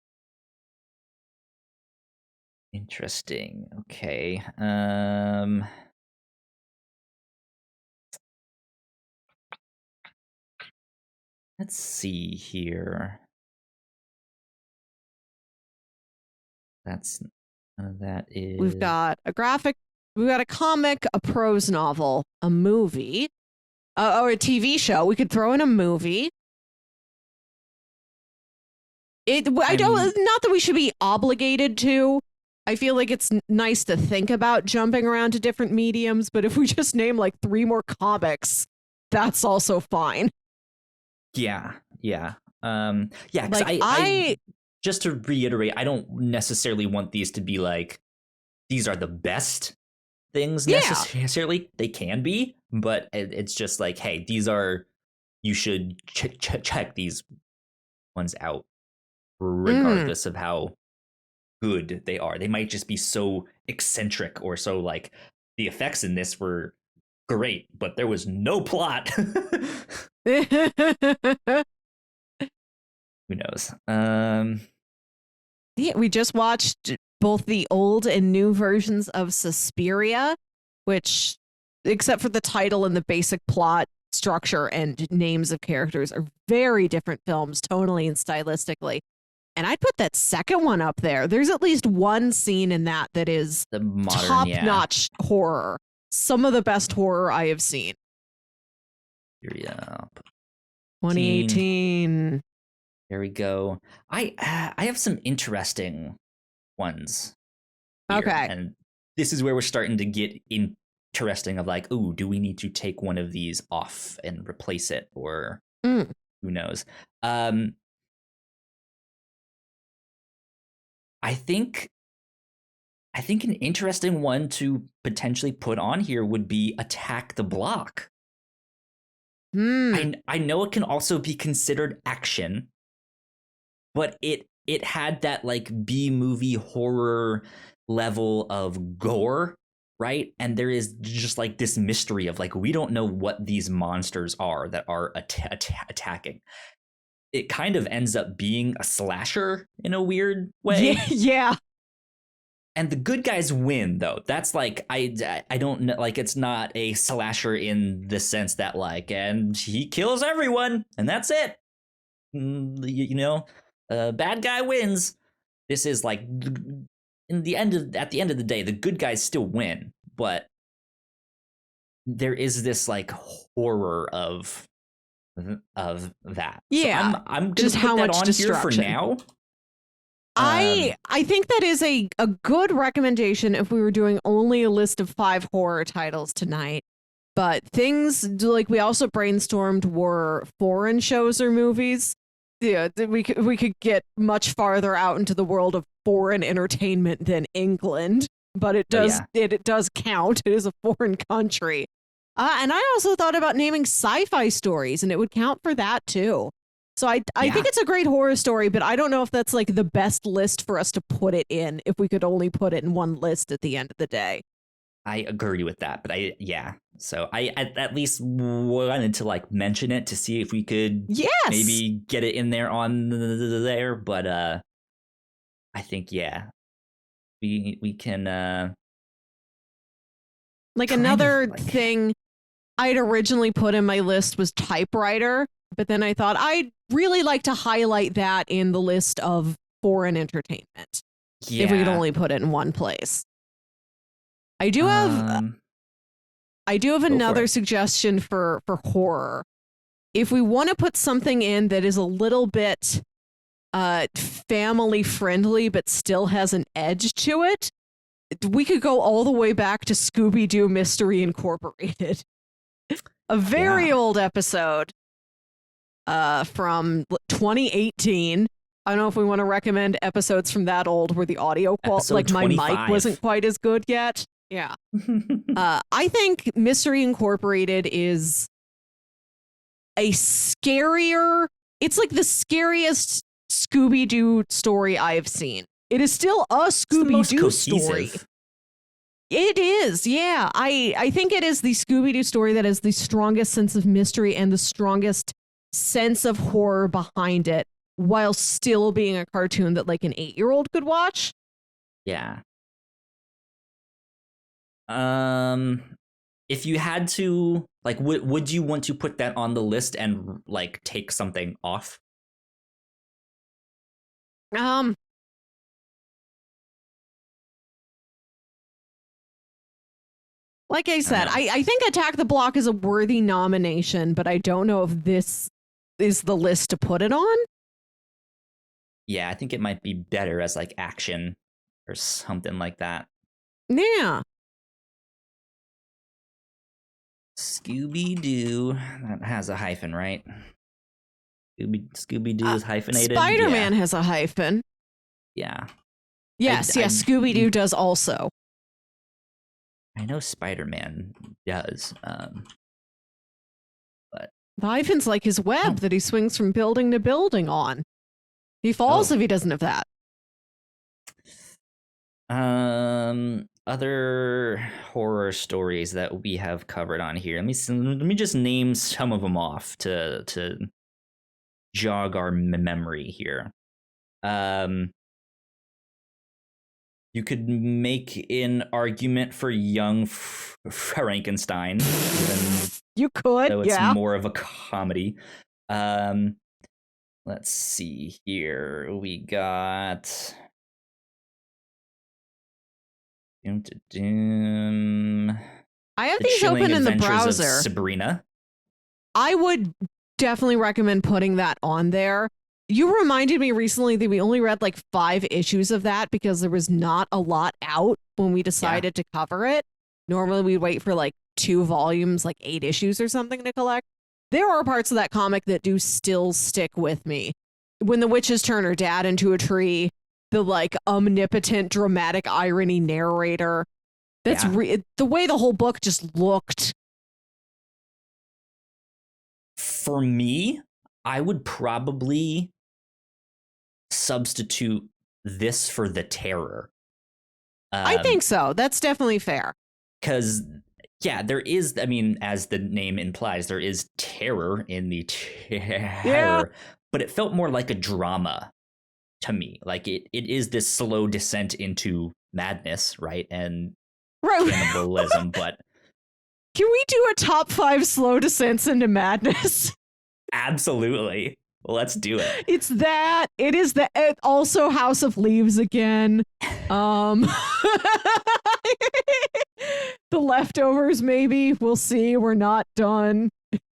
Interesting. Okay. Let's see here. That is. We've got a comic, a prose novel, a movie, or a TV show. We could throw in a movie. Not that we should be obligated to. I feel like it's nice to think about jumping around to different mediums, but if we just name like 3 more comics, that's also fine. Yeah. Like I just to reiterate, I don't necessarily want these to be like, these are the best things necessarily. They can be, but it's just like, hey, you should check these ones out regardless of how good they are. They might just be so eccentric or so like the effects in this were great, but there was no plot. Who knows? Yeah, we just watched both the old and new versions of Suspiria, which, except for the title and the basic plot structure and names of characters, are very different films tonally and stylistically. And I'd put that second one up there. There's at least one scene in that is the modern, top-notch horror. Some of the best horror I have seen. Yeah. 2018. There we go. I have some interesting ones here, okay. And this is where we're starting to get interesting of like, ooh, do we need to take one of these off and replace it, or who knows? I think an interesting one to potentially put on here would be Attack the Block. I know it can also be considered action, but it had that like B-movie horror level of gore, right? And there is just like this mystery of like, we don't know what these monsters are that are attacking. It kind of ends up being a slasher in a weird way. Yeah. And the good guys win, though. That's like, I don't know, like, it's not a slasher in the sense that like, and he kills everyone and that's it. Bad guy wins. This is like, at the end of the day, the good guys still win, but there is this like horror of that. Yeah. So I'm just gonna put how that much on destruction here for now. I think that is a good recommendation if we were doing only a list of 5 horror titles tonight. But things like we also brainstormed were foreign shows or movies. Yeah, we could get much farther out into the world of foreign entertainment than England, but it does it does count. It is a foreign country. And I also thought about naming sci-fi stories, and it would count for that too. So I think it's a great horror story, but I don't know if that's like the best list for us to put it in if we could only put it in one list at the end of the day. I agree with that, but so I at least wanted to like mention it to see if we could maybe get it in there on there, but I think we can like another thing I'd originally put in my list was typewriter, but then I thought I'd really like to highlight that in the list of foreign entertainment if we could only put it in one place. I do have another suggestion for horror. If we want to put something in that is a little bit family friendly but still has an edge to it, we could go all the way back to Scooby-Doo Mystery Incorporated. A very old episode from 2018. I don't know if we want to recommend episodes from that old where the audio quality, like 25. My mic wasn't quite as good yet. Yeah. I think Mystery Incorporated is a scarier, it's like the scariest Scooby-Doo story I've seen. It is still a Scooby-Doo story. It is, yeah. I think it is the Scooby-Doo story that has the strongest sense of mystery and the strongest sense of horror behind it, while still being a cartoon that like an 8-year-old could watch. Yeah. If you had to, like, would you want to put that on the list and like take something off? Like I said, I think Attack the Block is a worthy nomination, but I don't know if this is the list to put it on. Yeah, I think it might be better as like action or something like that. Yeah. Scooby-Doo, that has a hyphen, right? Scooby-Doo is hyphenated. Spider-Man has a hyphen. Yeah. Yes, Scooby-Doo does also. I know Spider-Man does. But the hyphen's like his web that he swings from building to building on. He falls if he doesn't have that. Other horror stories that we have covered on here. Let me just name some of them off to jog our memory here. You could make an argument for Young Frankenstein. You could, though it's more of a comedy. Let's see here. We got I have these open in the browser. Sabrina. I would definitely recommend putting that on there. You reminded me recently that we only read like 5 issues of that because there was not a lot out when we decided to cover it. Normally we'd wait for like 2 volumes, like 8 issues or something to collect. There are parts of that comic that do still stick with me. When the witches turn her dad into a tree, the like omnipotent dramatic irony narrator. That's the way the whole book just looked. For me, I would probably substitute this for the terror. I think so. That's definitely fair. Because, there is, I mean, as the name implies, there is terror in the terror, but it felt more like a drama to me. Like it is this slow descent into madness, right? And cannibalism, but... Can we do a top 5 slow descents into madness? Absolutely. Let's do it. It's that. It is that. Also House of Leaves again. The Leftovers, maybe. We'll see. We're not done.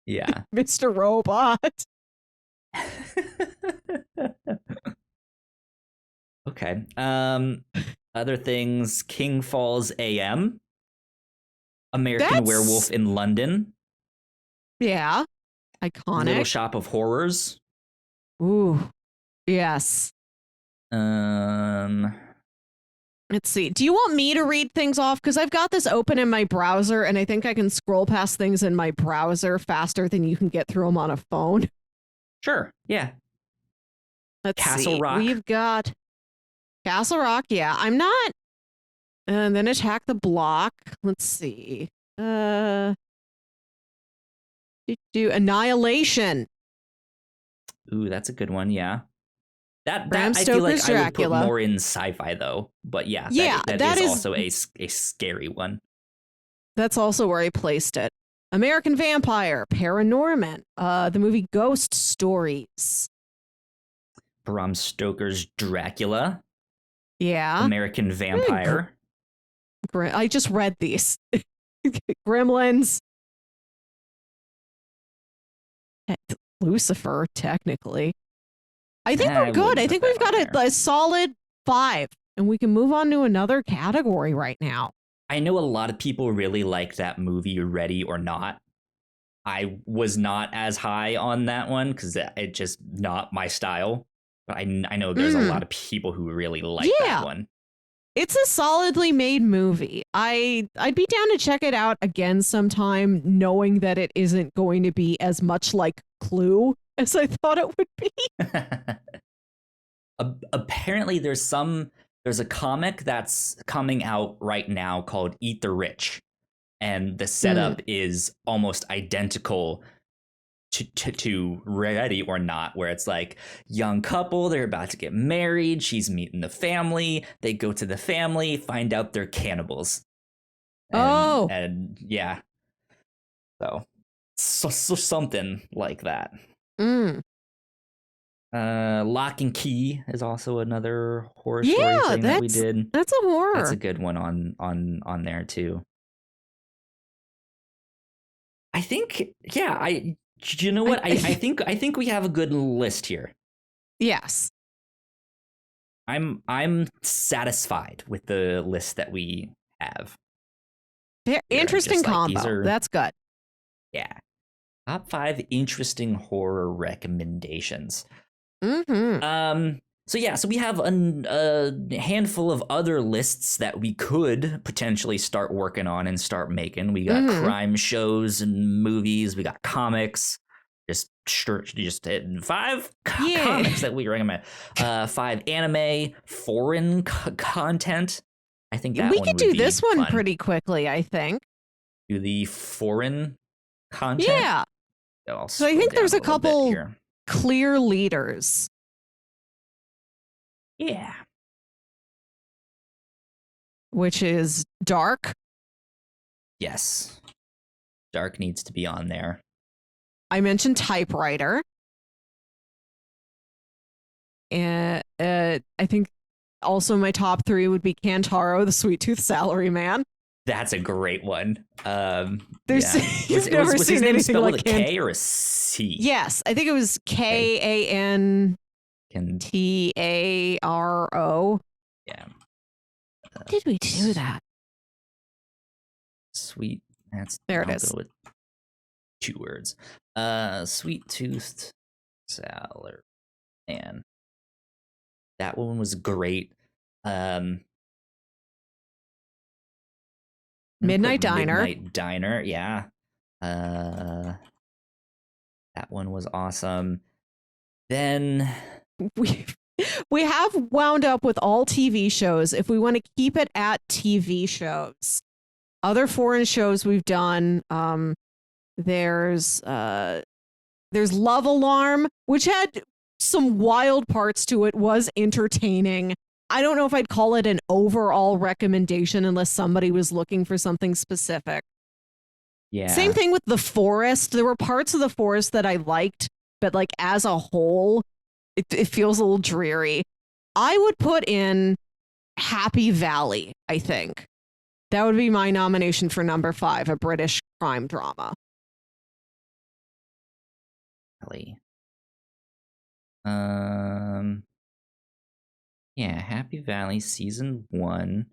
Yeah. Mr. Robot. Okay. Other things. King Falls AM. American Werewolf in London. Yeah. Iconic. Little Shop of Horrors. Ooh, yes. Um, Let's see. Do you want me to read things off? Because I've got this open in my browser, and I think I can scroll past things in my browser faster than you can get through them on a phone. sure. Yeah. Let's Castle see. Rock. We've got Castle Rock. Yeah, I'm not. And then Attack the Block. Let's see. Do Annihilation. Ooh, that's a good one. Yeah. That Bram I feel like Stoker's I would put Dracula. more in sci-fi though. But yeah, Yeah, that is also a scary one. That's also where I placed it. American Vampire, Paranorman, the movie Ghost Stories. Bram Stoker's Dracula. Yeah. American Vampire. I just read these. Gremlins. Lucifer, technically. I think we're good. I think we've got a solid 5, and we can move on to another category right now. I know a lot of people really like that movie, Ready or Not. I was not as high on that one because it's just not my style. But I know there's a lot of people who really like that one. It's a solidly made movie. I'd be down to check it out again sometime, knowing that it isn't going to be as much like Clue as I thought it would be. Apparently, there's a comic that's coming out right now called Eat the Rich, and the setup is almost identical to Ready or Not, where it's like young couple, they're about to get married, she's meeting the family, they go to the family, find out they're cannibals. And yeah, so something like that. Lock and Key is also another horror story thing that we did. That's a horror. That's a good one on there too. I think, yeah, you know what? I think we have a good list here. Yes. I'm satisfied with the list that we have. Interesting combo. That's good. Yeah. Top 5 interesting horror recommendations. So we have a handful of other lists that we could potentially start working on and start making. We got crime shows and movies. We got comics. Just 5 comics that we recommend. 5 anime, foreign content. I think that we one could do this one pretty quickly. I think. Do the foreign content. Yeah. So I think there's a couple clear leaders. Yeah. Which is Dark. Yes. Dark needs to be on there. I mentioned Typewriter. And I think also my top 3 would be Kantaro, the Sweet Tooth Salaryman. That's a great one. You've never seen anything like a K or a C? Yes, I think it was Kantaro. Yeah. Did we do that? Sweet. There it is. Go with 2 words. Sweet Toothed Salad. Man. That one was great. Midnight Diner. Midnight Diner, yeah. That one was awesome. Then we have wound up with all TV shows. If we want to keep it at TV shows, other foreign shows we've done, there's Love Alarm, which had some wild parts to it, was entertaining. I don't know if I'd call it an overall recommendation unless somebody was looking for something specific. Yeah. Same thing with The Forest. There were parts of The Forest that I liked, but like as a whole, it feels a little dreary. I would put in Happy Valley, I think. That would be my nomination for number 5, a British crime drama. Yeah, Happy Valley season 1,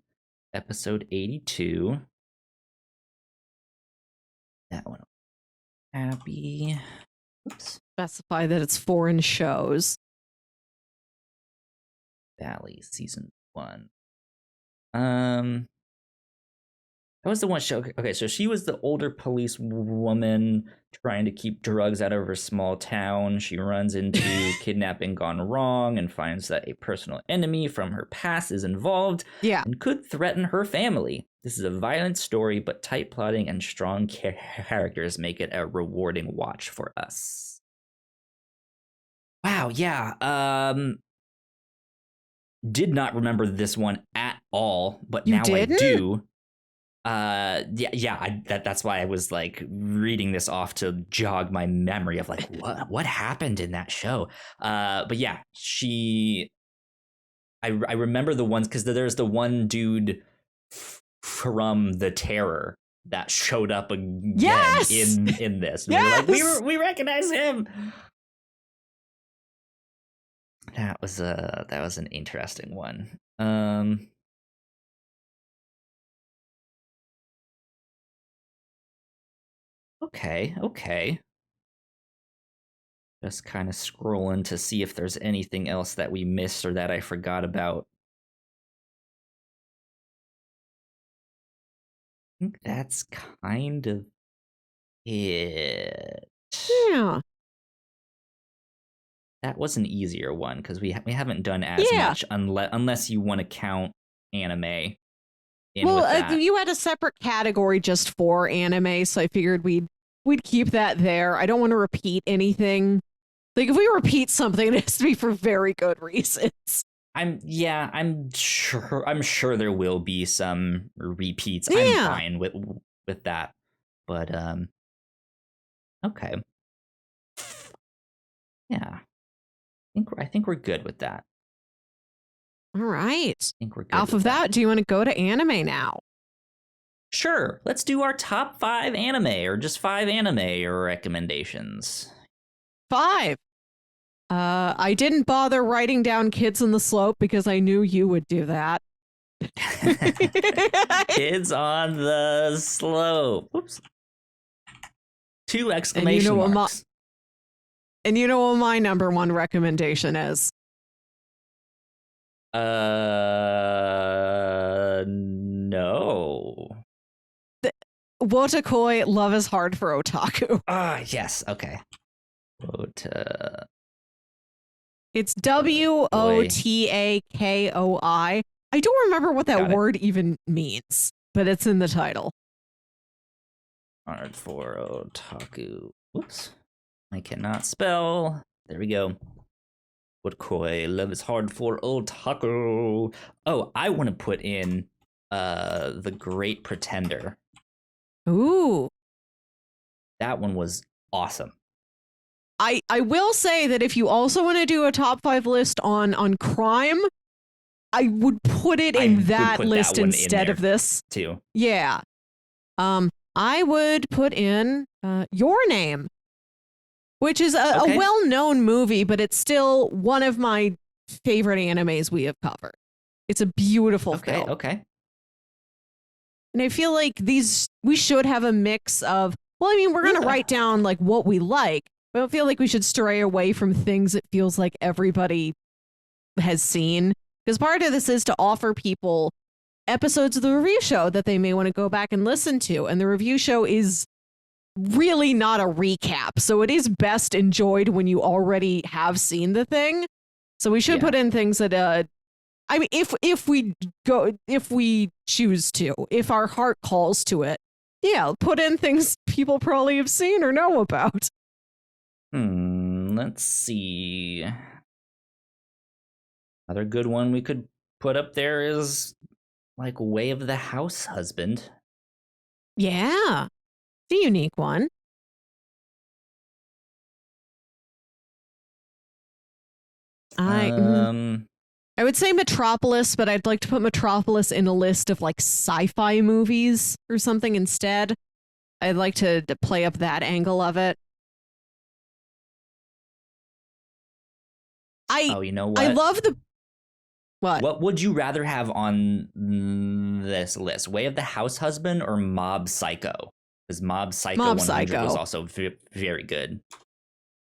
episode 82. That one. Happy Oops. Specify that it's foreign shows. Valley season 1. That was the one show. Okay, so she was the older police woman trying to keep drugs out of her small town. She runs into kidnapping gone wrong and finds that a personal enemy from her past is involved and could threaten her family. This is a violent story, but tight plotting and strong characters make it a rewarding watch for us. Wow, yeah. Did not remember this one at all, but now I do. That's why I was like reading this off to jog my memory of like what happened in that show. But yeah, I remember the ones because there's the one dude from The Terror that showed up again in this. And yes! we recognize him. That was an interesting one. Okay. Just kind of scrolling to see if there's anything else that we missed or that I forgot about. I think that's kind of it. Yeah. That was an easier one because we haven't done as much unless you want to count anime. You had a separate category just for anime, so I figured we'd keep that there. I don't want to repeat anything. Like if we repeat something, it has to be for very good reasons. I'm sure there will be some repeats. I'm fine with that. But okay. Yeah. I think we're good with that. All right. I think we're good. Off of that, do you want to go to anime now? Sure. Let's do our top 5 anime or just 5 anime recommendations. 5. I didn't bother writing down Kids on the Slope because I knew you would do that. Kids on the Slope. Oops. 2 exclamation marks. And you know what my number 1 recommendation is? No. Wotakoi, Love is Hard for Otaku. Yes. Okay. It's WOTAKOI. I don't remember what that word even means, but it's in the title. Hard for Otaku. Oops. I cannot spell. There we go. Wotakoi, Love is Hard for Otaku. Oh, I want to put in The Great Pretender. Ooh. That one was awesome. I will say that if you also want to do a top 5 list on crime, I would put it in that list instead of this too. Yeah. I would put in Your Name, which is a well-known movie, but it's still one of my favorite animes we have covered. It's a beautiful film. Okay. And I feel like we should have a mix of, well, I mean, we're going to write down like what we like, but I don't feel like we should stray away from things that feels like everybody has seen. Because part of this is to offer people episodes of the review show that they may want to go back and listen to. And the review show is really not a recap. So it is best enjoyed when you already have seen the thing. So we should put in things that, I mean, if we choose to, if our heart calls to it, put in things people probably have seen or know about. Let's see. Another good one we could put up there is like Way of the House Husband. Yeah. It's a unique one. I would say Metropolis, but I'd like to put Metropolis in a list of like sci-fi movies or something instead. I'd like to play up that angle of it. You know what? I love the... What would you rather have on this list? Way of the House Husband or Mob Psycho? Because Mob Psycho 100 was also very good.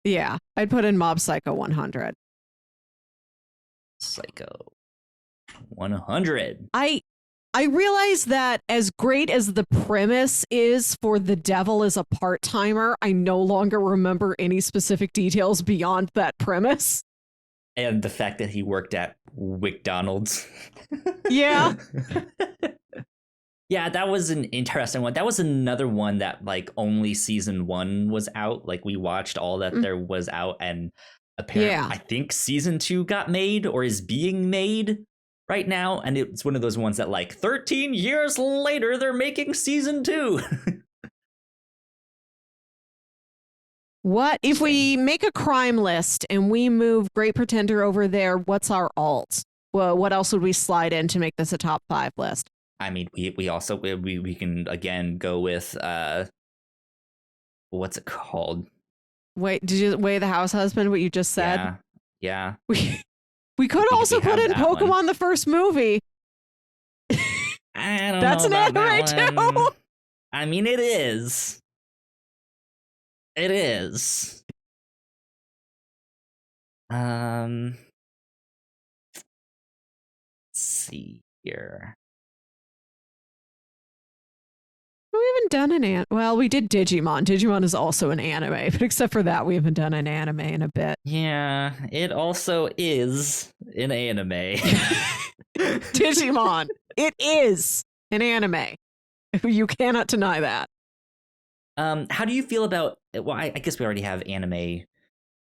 Yeah, I'd put in Mob Psycho 100. Psycho 100. I realize that as great as the premise is for the devil as a part-timer, I no longer remember any specific details beyond that premise. And the fact that he worked at McDonald's. Yeah. Yeah, that was an interesting one. That was another one that like only season 1 was out. Like we watched all that there was out, and apparently I think season 2 got made or is being made right now, and it's one of those ones that like 13 years later they're making season 2. What if we make a crime list and we move Great Pretender over there? What's our alt? Well, what else would we slide in to make this a top 5 list? I mean, we also we can again go with what's it called? Wait, did you Way the House Husband? What you just said? Yeah. We could also put in Pokemon one. The first movie. I don't That's know an anime too. I mean, it is. It is. Let's see here. We haven't done an anime. Well, we did Digimon. Digimon is also an anime, but except for that, we haven't done an anime in a bit. Yeah, it also is an anime. Digimon. It is an anime. You cannot deny that. How do you feel about? Well, I guess we already have anime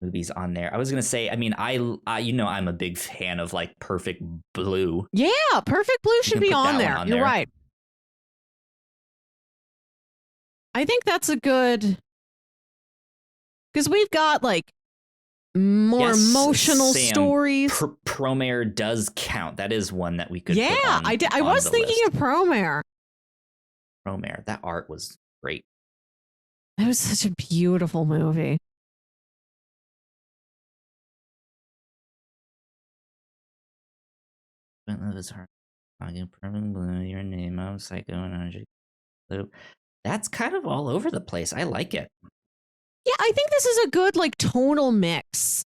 movies on there. I was gonna say, I mean, I you know, I'm a big fan of like Perfect Blue. Yeah, Perfect Blue should be on there. You're right. I think that's a good, because we've got like more emotional stories. Promare does count. That is one that we could. Yeah, put on, I was thinking of Promare. Promare, that art was great. That was such a beautiful movie. Perfect Blue, Your Name, I'm Psycho, and Blue. That's kind of all over the place. I like it. Yeah, I think this is a good like tonal mix.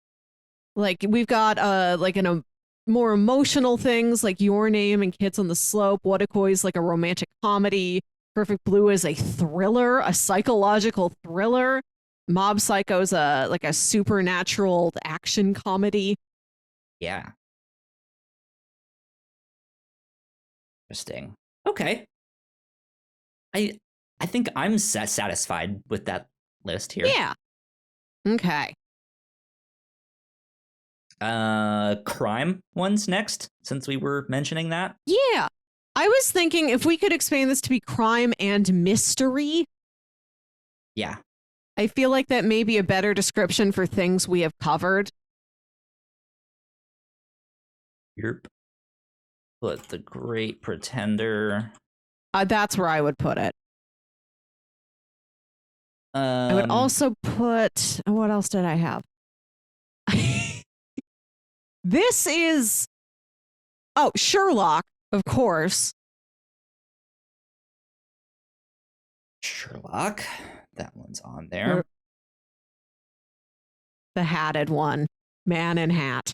Like we've got like more emotional things like Your Name and Kids on the Slope. Whatnauts is like a romantic comedy. Perfect Blue is a thriller, a psychological thriller. Mob Psycho is like a supernatural action comedy. Yeah. Interesting. Okay. I think I'm satisfied with that list here. Yeah. Okay. Crime ones next, since we were mentioning that. Yeah. I was thinking if we could expand this to be crime and mystery. Yeah. I feel like that may be a better description for things we have covered. Yep. Put the Great Pretender. That's where I would put it. I would also put, what else did I have? This is, Sherlock, of course. Sherlock, that one's on there. The hatted one, Man in Hat.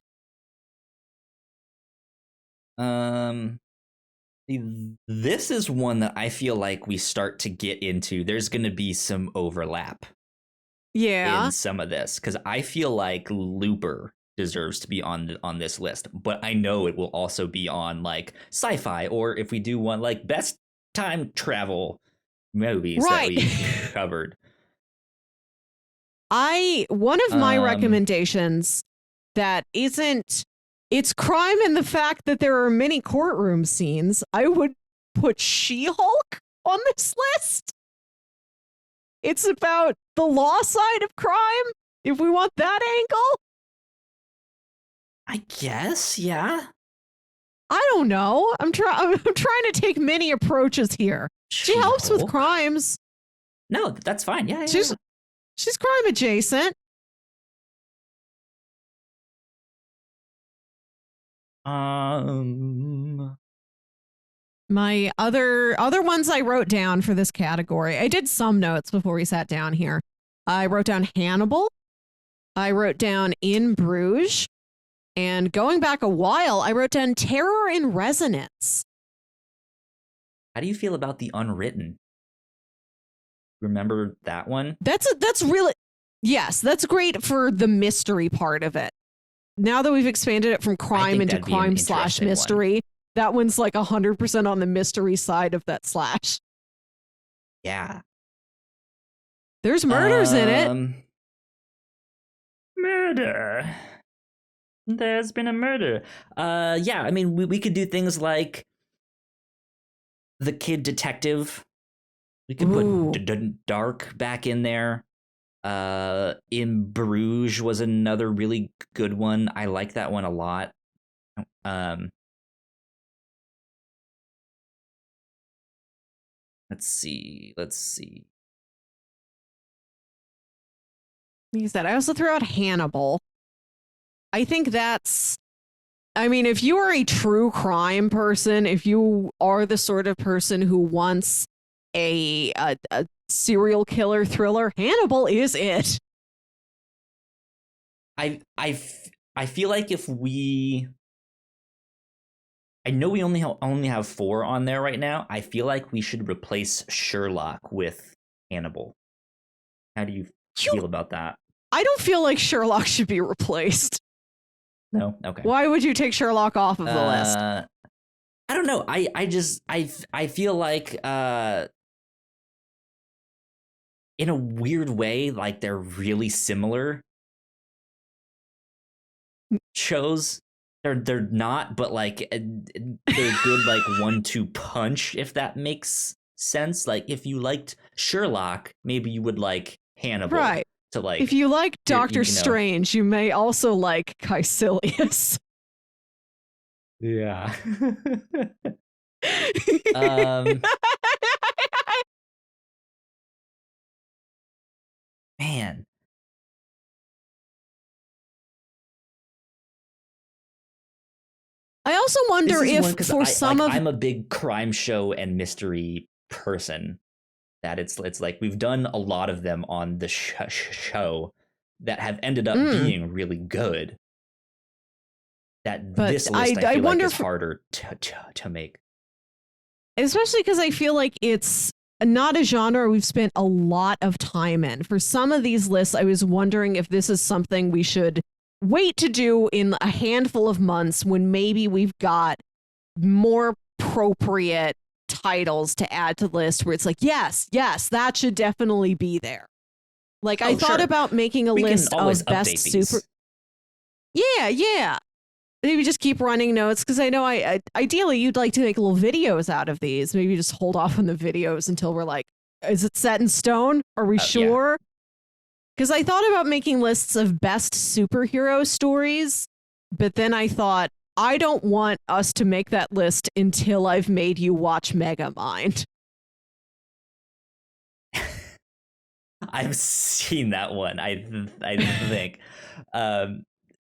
This is one that I feel like we start to get into. There's going to be some overlap. Yeah. In some of this, because I feel like Looper deserves to be on this list, but I know it will also be on like sci-fi, or if we do one like best time travel movies that we covered. One of my recommendations that isn't, it's crime in the fact that there are many courtroom scenes. I would put She-Hulk on this list. It's about the law side of crime, if we want that angle. I guess, yeah. I don't know. I'm trying to take many approaches here. She helps with crimes. No, that's fine. Yeah. She's crime adjacent. My other ones I wrote down for this category. I did some notes before we sat down here. I wrote down Hannibal. I wrote down In Bruges. And going back a while, I wrote down Terror in Resonance. How do you feel about The Unwritten? Remember that one? That's really, yes, that's great for the mystery part of it. Now that we've expanded it from crime into crime / mystery, that one's like 100% on the mystery side of that slash. Yeah. There's murders in it. Murder. There's been a murder. Yeah, I mean, we could do things like The Kid Detective. We could put Dark back in there. In Bruges was another really good one. I like that one a lot. Let's see. Like I said, I also threw out Hannibal. I think that's, I mean, if you are a true crime person, if you are the sort of person who wants a serial killer thriller, Hannibal is it. I feel like if we, I know we only have 4 on there right now. I feel like we should replace Sherlock with Hannibal. How do you feel about that? I don't feel like Sherlock should be replaced. No? Okay. Why would you take Sherlock off of the list? I don't know. I feel like in a weird way, like they're really similar shows. They're not, but like they're good like 1-2 punch, if that makes sense. Like if you liked Sherlock, maybe you would like Hannibal. Right. To like, if you like Doctor Strange, you may also like Caecilius. Yeah. Man. I also wonder if for some of I'm a big crime show and mystery person. That it's like we've done a lot of them on the show that have ended up being really good. But this list I feel wonder like is harder to make. Especially because I feel like it's not a genre we've spent a lot of time in. For some of these lists, I was wondering if this is something we should wait to do in a handful of months when maybe we've got more appropriate titles to add to the list where it's like, yes, that should definitely be there. Like I thought about making a list of best super. Yeah. Maybe just keep running notes because I know I ideally you'd like to make little videos out of these. Maybe just hold off on the videos until we're like, is it set in stone? Are we sure? Because I thought about making lists of best superhero stories, but then I thought, I don't want us to make that list until I've made you watch Megamind. I've seen that one, I think.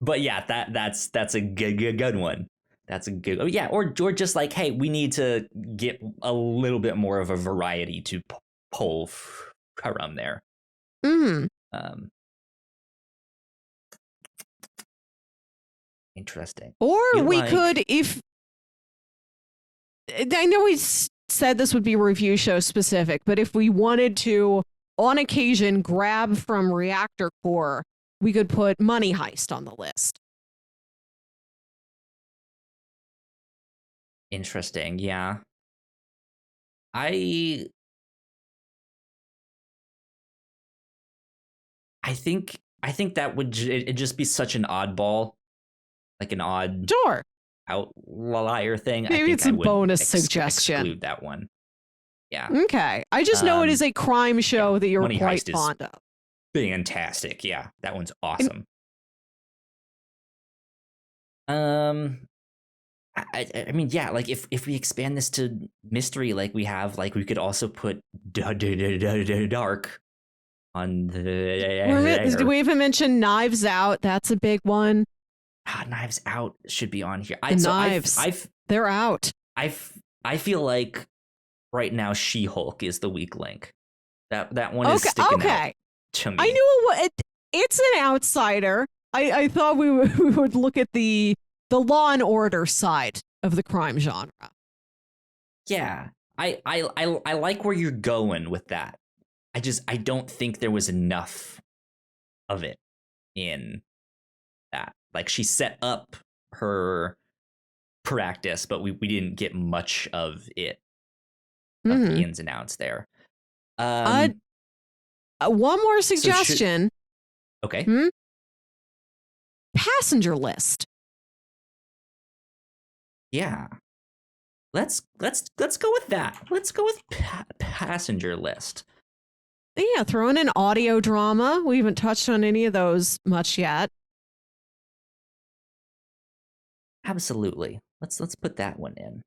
But yeah, that's a good one. That's a good, or just like, hey, we need to get a little bit more of a variety to pull from there. Interesting. Or we could, if I know we said this would be review show specific, but if we wanted to, on occasion, grab from Reactor Core, we could put Money Heist on the list. Interesting. Yeah. I think that would it'd just be such an oddball, like an odd outlier thing. Maybe it's a bonus suggestion. Exclude that one. Yeah. Okay. I just know it is a crime show that you're Money quite fond of. Fantastic. Yeah, that one's awesome. I mean, yeah, like if we expand this to mystery, like we have, like we could also put Dark on the. Do we even mention Knives Out? That's a big one. Knives Out should be on here. They're out. I feel like right now She-Hulk is the weak link. That one is sticking out to me. I knew it's an outsider. I thought we would look at the Law and Order side of the crime genre. Yeah, I like where you're going with that. I don't think there was enough of it in that. Like, she set up her practice, but we didn't get much of it, of the ins and outs there. One more suggestion. Okay. Passenger list. Yeah. Let's go with that. Let's go with passenger list. Yeah, throw in an audio drama. We haven't touched on any of those much yet. Absolutely. Let's put that one in.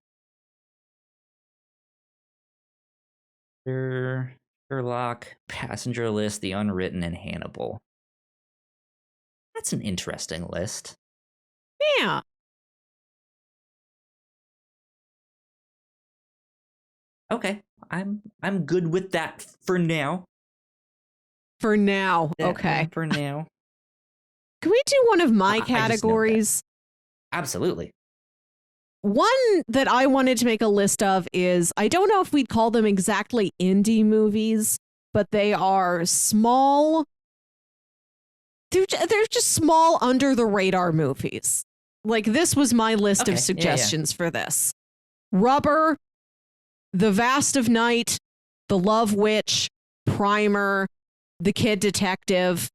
Sherlock, Passenger List, The Unwritten, and Hannibal. That's an interesting list. Yeah. Okay, I'm good with that for now. For now, okay. For now. Can we do one of my categories? Absolutely. One that I wanted to make a list of is, I don't know if we'd call them exactly indie movies, but they are small. They're just small, under the radar movies. Like, this was my list of suggestions for this. Rubber, The Vast of Night, The Love Witch, Primer, The Kid Detective.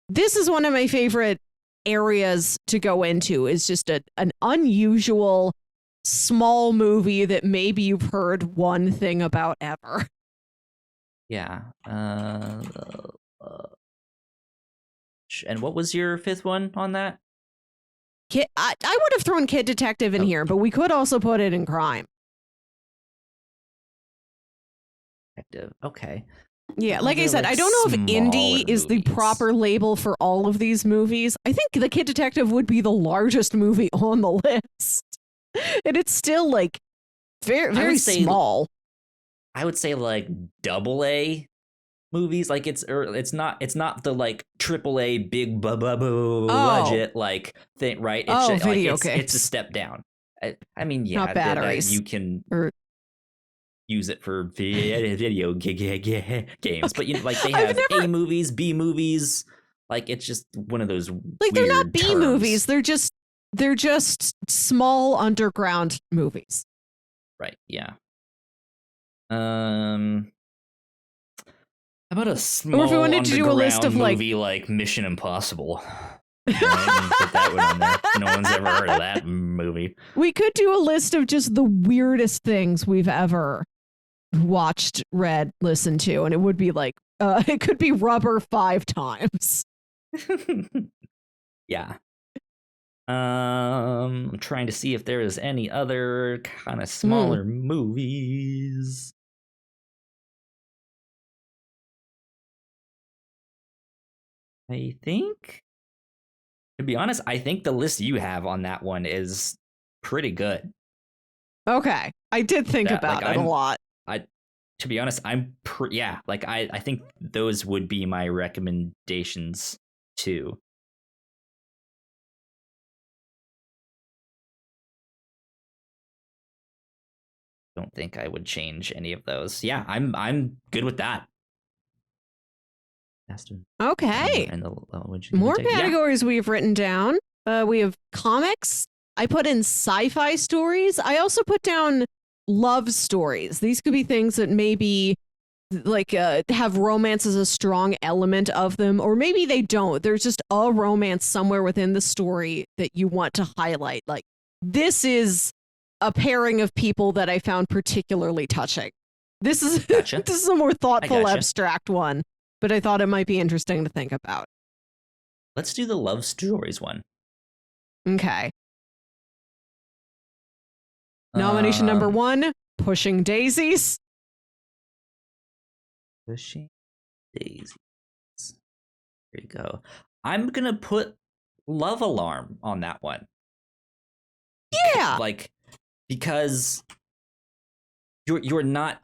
This is one of my favorite areas to go into, is just an unusual small movie that maybe you've heard one thing about ever. Yeah. And what was your fifth one on that? I would have thrown Kid Detective in here, but we could also put it in crime. Detective. Okay. Yeah, like I said, I don't know if indie is the proper label for all of these movies. I think The Kid Detective would be the largest movie on the list. And it's still like very small. I would say like AA movies. Like, it's not the like AAA big budget like thing, right? It's video games. It's a step down. I mean, yeah, not batteries. You can use it for video games, but like, they have A movies, B movies. Like, it's just one of those like, they're not B terms. movies. They're just small underground movies. Right. Yeah. How about a small, or if we wanted to do a list of movie like Mission Impossible? Put that one on there. No one's ever heard of that movie. We could do a list of just the weirdest things we've ever watched, read, listened to, and it would be like, it could be Rubber 5 times. Yeah. I'm trying to see if there is any other kind of smaller movies. I think, to be honest, I think the list you have on that one is pretty good. Okay. I did think about it a lot. To be honest, I think those would be my recommendations too. Don't think I would change any of those. Yeah, I'm good with that. Okay. And more categories we've written down. We have comics. I put in sci-fi stories. I also put down love stories. These could be things that maybe like have romance as a strong element of them, or maybe they don't. There's just a romance somewhere within the story that you want to highlight. Like, this is a pairing of people that I found particularly touching. This is Gotcha. This is a more thoughtful, abstract one, but I thought it might be interesting to think about. Let's do the love stories one. Okay. Nomination number 1, Pushing Daisies. Pushing Daisies. There you go. I'm gonna put Love Alarm on that one. Yeah. Like, because you're not.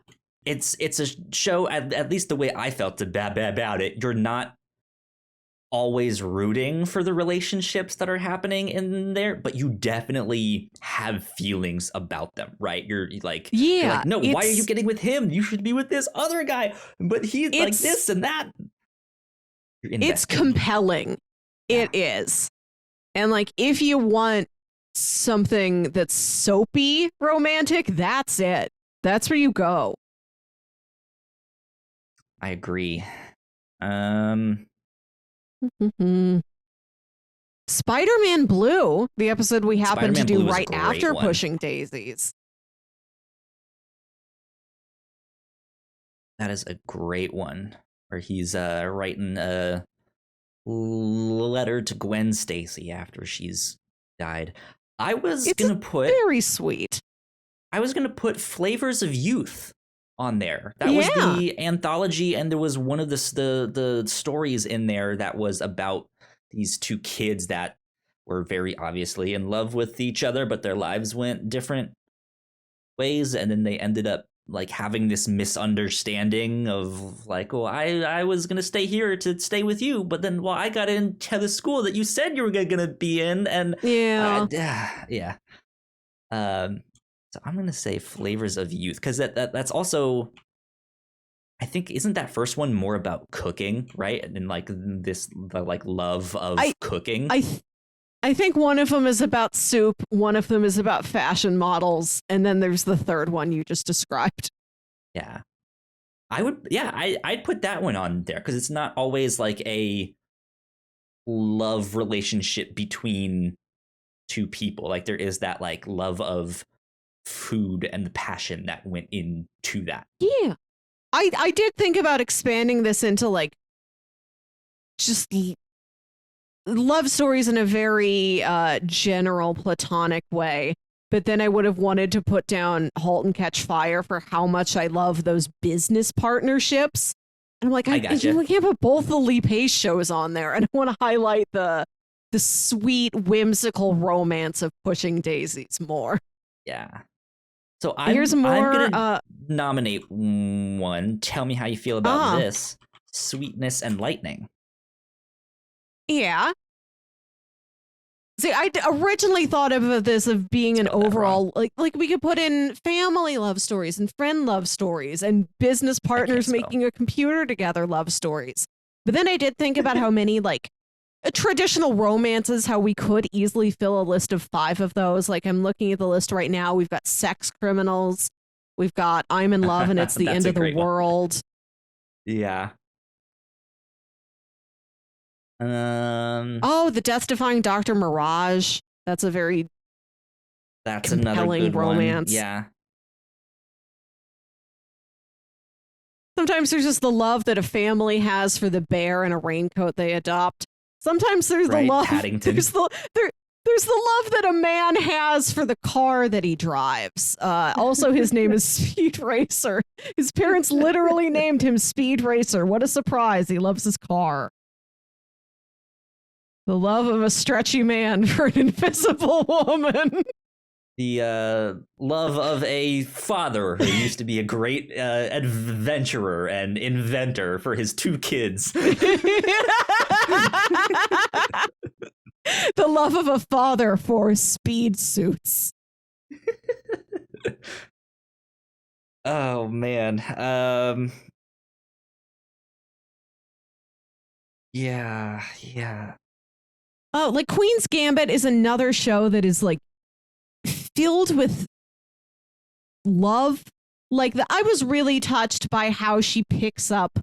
It's a show, at least the way I felt about it. You're not always rooting for the relationships that are happening in there, but you definitely have feelings about them, right? You're like, no, why are you getting with him? You should be with this other guy, but he's like this and that. It's compelling. Yeah. It is. And like, if you want something that's soapy romantic, that's it. That's where you go. I agree. Spider-Man Blue, the episode we happened to do right after Pushing Daisies. That is a great one, where he's writing a letter to Gwen Stacy after she's died. Very sweet. I was gonna put Flavors of Youth on there. That was the anthology, and there was one of the stories in there that was about these two kids that were very obviously in love with each other, but their lives went different ways, and then they ended up like having this misunderstanding of like, well, I was gonna stay here to stay with you, but then I got into the school that you said you were gonna be in, and so I'm gonna say Flavors of Youth, because that's also, I think, isn't that first one more about cooking, right? And like the love of cooking. I think one of them is about soup, one of them is about fashion models, and then there's the third one you just described. Yeah. I'd put that one on there, because it's not always like a love relationship between two people. Like there is that like love of food and the passion that went into that. Yeah. I did think about expanding this into like just love stories in a very general platonic way, but then I would have wanted to put down Halt and Catch Fire for how much I love those business partnerships. And I'm like, I can't put both the Lee Pace shows on there, and I want to highlight the sweet whimsical romance of Pushing Daisies more. Yeah. So I'm gonna nominate one. Tell me how you feel about this. Sweetness and Lightning. Yeah. See, I originally thought of this of being an overall, like we could put in family love stories and friend love stories and business partners making a computer together love stories. But then I did think about how many like traditional romances, how we could easily fill a list of 5 of those. Like I'm looking at the list right now. We've got Sex Criminals. We've got I'm in Love and It's the End of the World. Yeah. The Death-Defying Dr. Mirage. That's a very compelling another good romance. One. Yeah. Sometimes there's just the love that a family has for the bear in a raincoat they adopt. Sometimes there's the love. Paddington. There's the love that a man has for the car that he drives. Also, his name is Speed Racer. His parents literally named him Speed Racer. What a surprise. He loves his car. The love of a stretchy man for an invisible woman. The love of a father who used to be a great adventurer and inventor for his 2 kids. The love of a father for speed suits. Oh, man. Yeah. Oh, like Queen's Gambit is another show that is like filled with love. Like I was really touched by how she picks up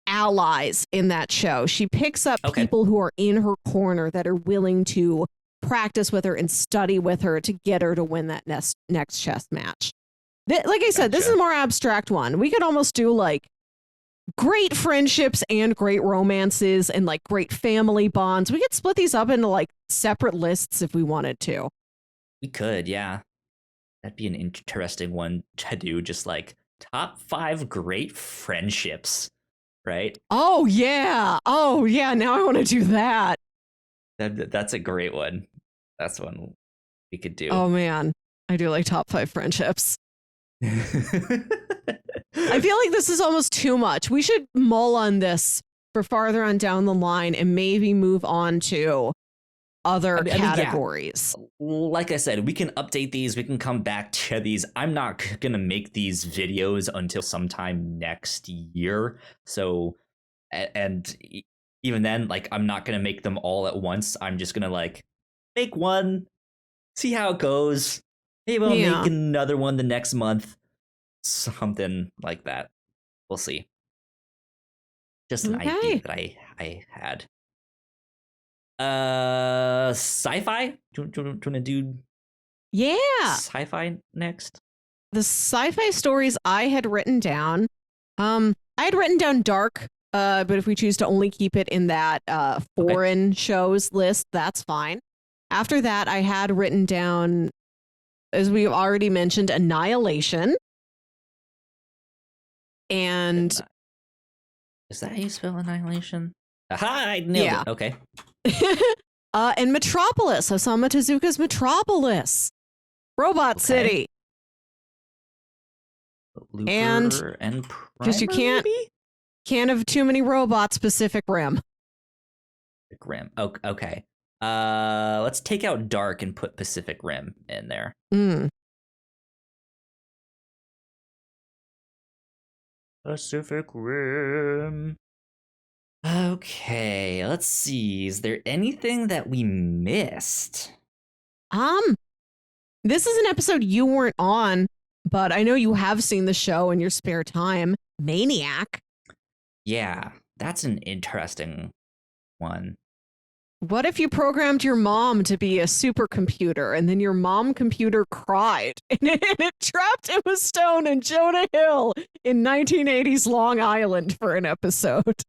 allies in that show. She picks up people who are in her corner that are willing to practice with her and study with her to get her to win that next chess match. Like I said, this is a more abstract one. We could almost do like great friendships and great romances and like great family bonds. We could split these up into like separate lists if we wanted to. We could, yeah. That'd be an interesting one to do, just like top 5 great friendships, right? Oh, yeah. Now I want to do that. That's a great one. That's one we could do. Oh, man. I do like top 5 friendships. I feel like this is almost too much. We should mull on this for farther on down the line and maybe move on to other categories. Yeah. Like I said, we can update these. We can come back to these. I'm not going to make these videos until sometime next year. So, and even then, like, I'm not going to make them all at once. I'm just going to, like, make one, see how it goes. Maybe I'll make another one the next month. Something like that. We'll see. Just an idea that I had. Sci-fi? Do you want to do sci-fi next? The sci-fi stories I had written down. I had written down Dark, but if we choose to only keep it in that foreign shows list, that's fine. After that, I had written down, as we've already mentioned, Annihilation. And is that how you spell Annihilation? Aha, I nailed it. Okay. And Metropolis, Osamu Tezuka's Metropolis, Robot City. Looper and because you can't have too many robots. Pacific Rim. Okay. Let's take out Dark and put Pacific Rim in there. Pacific Rim. Okay, let's see. Is there anything that we missed? This is an episode you weren't on, but I know you have seen the show in your spare time. Maniac. Yeah, that's an interesting one. What if you programmed your mom to be a supercomputer and then your mom computer cried and it trapped Emma Stone and Jonah Hill in 1980s Long Island for an episode?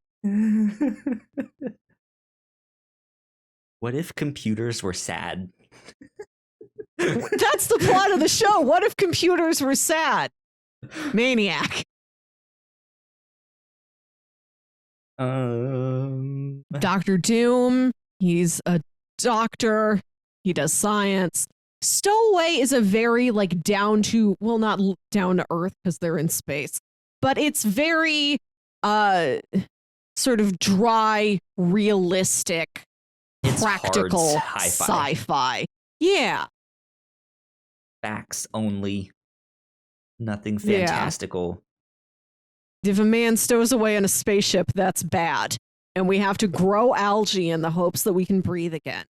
What if computers were sad? That's the plot of the show. What if computers were sad? Maniac. Dr. Doom. He's a doctor. He does science. Stowaway is a very down to, well, not down to earth because they're in space, but it's very sort of dry, realistic, practical sci-fi. Yeah. Facts only. Nothing fantastical. Yeah. If a man stows away in a spaceship, that's bad. And we have to grow algae in the hopes that we can breathe again.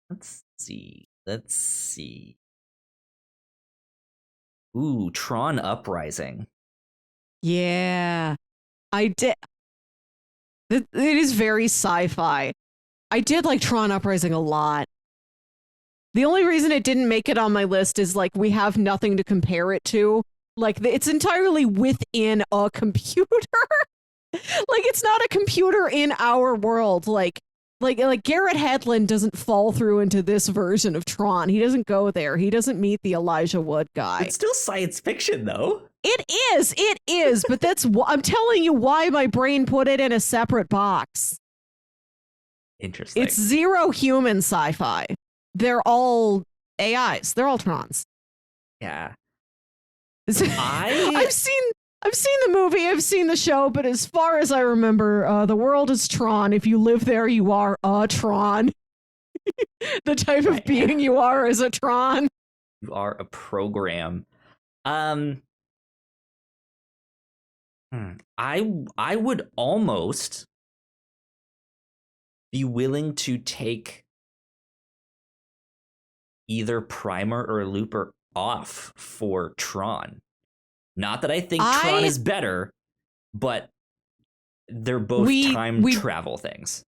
Let's see. Ooh, Tron Uprising. Yeah. I did. It is very sci-fi. I did like Tron Uprising a lot. The only reason it didn't make it on my list is we have nothing to compare it to. It's entirely within a computer. It's not a computer in our world. Like Garrett Hedlund doesn't fall through into this version of Tron. He doesn't go there. He doesn't meet the Elijah Wood guy. It's still science fiction, though. It is. But I'm telling you why my brain put it in a separate box. Interesting. It's zero human sci-fi. They're all AIs. They're all Trons. Yeah. I've seen the movie, I've seen the show, but as far as I remember, the world is Tron. If you live there, you are a Tron. The type of being you are is a Tron. You are a program. I would almost be willing to take either Primer or Looper off for Tron. Not that I think Tron is better, but they're both time travel things.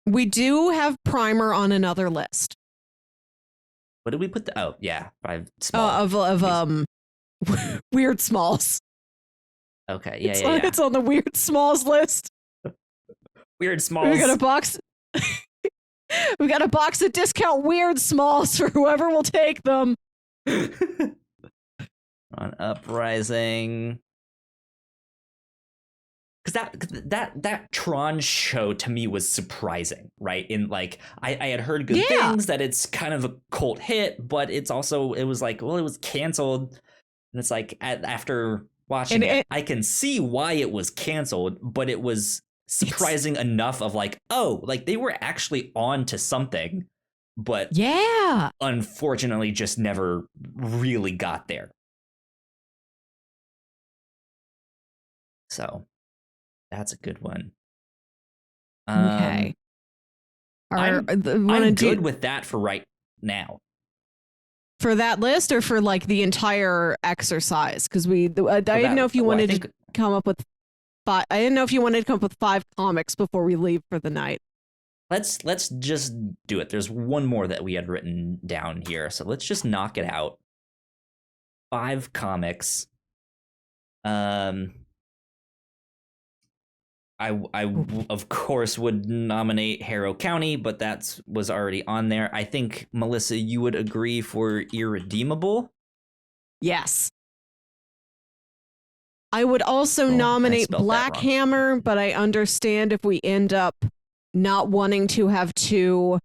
We do have Primer on another list. What did we put? Oh, yeah, 5 small. Of Weird Smalls. Okay, It's on the Weird Smalls list. Weird Smalls. We got a box. We got a box of discount Weird Smalls for whoever will take them. On Uprising. Because that Tron show to me was surprising, right? In I had heard good things, that it's kind of a cult hit, but it was canceled. And it's like after watching it, I can see why it was canceled, but it was surprising enough of like, oh, like they were actually on to something, but yeah, unfortunately just never really got there. So that's a good one. Okay. I'm good with that for right now. For that list or for like the entire exercise? Because I didn't know if you wanted to come up with five. I didn't know if you wanted to come up with 5 comics before we leave for the night. Let's just do it. There's one more that we had written down here, so let's just knock it out. 5 comics. I of course would nominate Harrow County, but that was already on there. I think, Melissa, you would agree for Irredeemable? Yes. I would also nominate Black Hammer, but I understand if we end up not wanting to have 2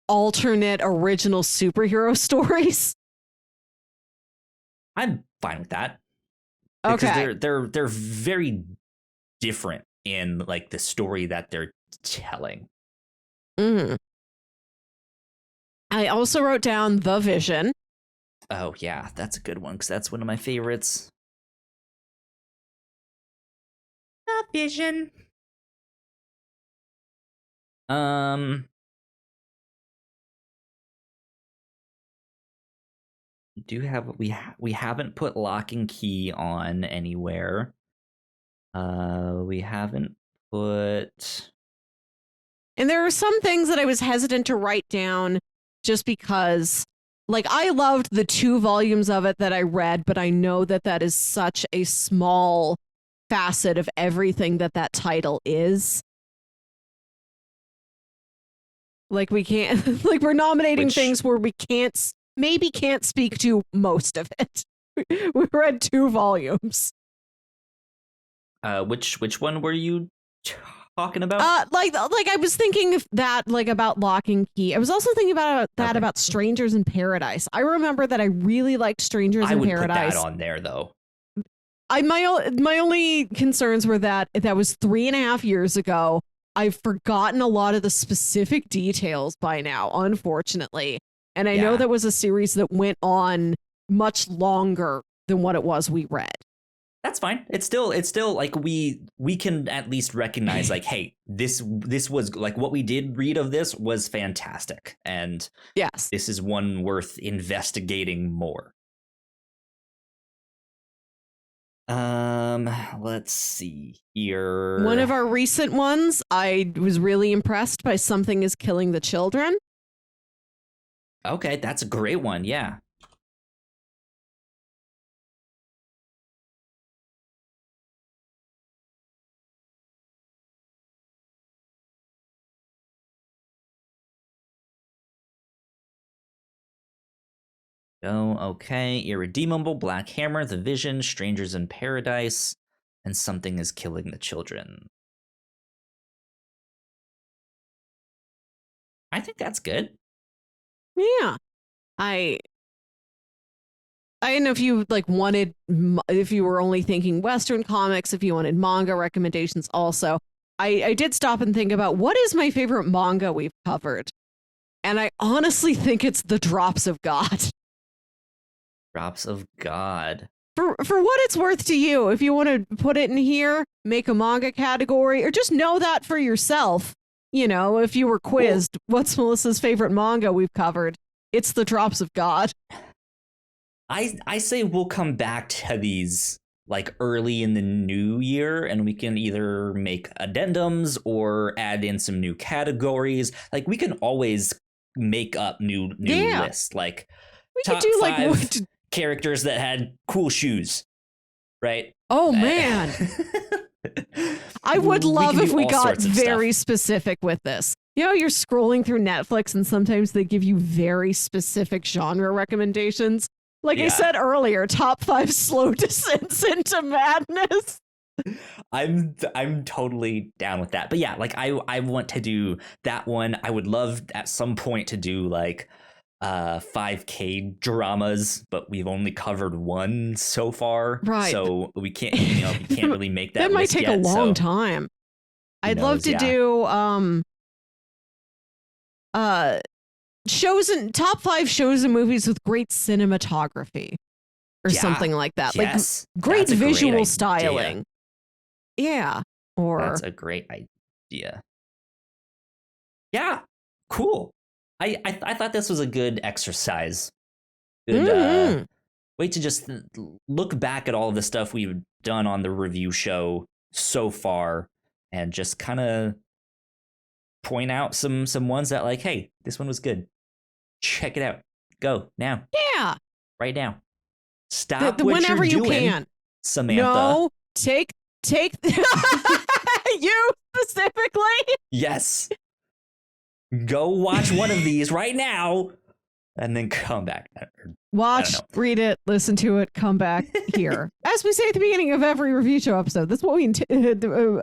alternate original superhero stories. I'm fine with that. Because they're very different in like the story that they're telling. Mm-hmm. I also wrote down The Vision. Oh yeah, that's a good one because that's one of my favorites. The Vision. We haven't put Lock and Key on anywhere. We haven't put. And there are some things that I was hesitant to write down just because, like, I loved the 2 volumes of it that I read, but I know that that is such a small facet of everything that title is. Like, we can't, like, we're nominating things where we can't speak to most of it. We read 2 volumes. Which one were you talking about? Like I was thinking of that, like about Lock and Key. I was also thinking about that about Strangers in Paradise. I remember that I really liked Strangers in Paradise. I would put that on there though. My only concerns were that was 3.5 years ago. I've forgotten a lot of the specific details by now, unfortunately. And I know that was a series that went on much longer than what it was we read. That's fine. It's still like we can at least recognize like, hey, this was like what we did read of this was fantastic. And yes, this is one worth investigating more. Let's see here. One of our recent ones, I was really impressed by Something is Killing the Children. Okay, that's a great one. Yeah. Oh, okay. Irredeemable, Black Hammer, The Vision, Strangers in Paradise, and Something is Killing the Children. I think that's good. Yeah. I don't know if you if you were only thinking Western comics, if you wanted manga recommendations also. I did stop and think about what is my favorite manga we've covered. And I honestly think it's The Drops of God. Drops of God. For what it's worth to you, if you want to put it in here, make a manga category, or just know that for yourself. You know, if you were quizzed, what's Melissa's favorite manga we've covered? It's The Drops of God. I say we'll come back to these like early in the new year, and we can either make addendums or add in some new categories. Like we can always make up new lists. Like we could do like characters that had cool shoes, right? Oh man. I would love if we got very specific with this. You know, you're scrolling through Netflix and sometimes they give you very specific genre recommendations. Like I said earlier, top 5 slow descents into madness. I'm totally down with that. But yeah, like I want to do that one. I would love at some point to do like 5K dramas, but we've only covered one so far. Right. So we can't really make that. That might take yet, a long time. I'd love to do top 5 shows and movies with great cinematography or something like that. Yes, like great visual styling. Yeah. Or that's a great idea. Yeah. Cool. I thought this was a good exercise. Good way to just look back at all of the stuff we've done on the review show so far and just kind of point out some ones that like, hey, this one was good. Check it out. Go now. Yeah. Right now. Stop what whenever you're you doing, can. Samantha. No, take you specifically. Yes. Go watch one of these right now and then come back. Watch, read it, listen to it, come back here. As we say at the beginning of every review show episode, that's what we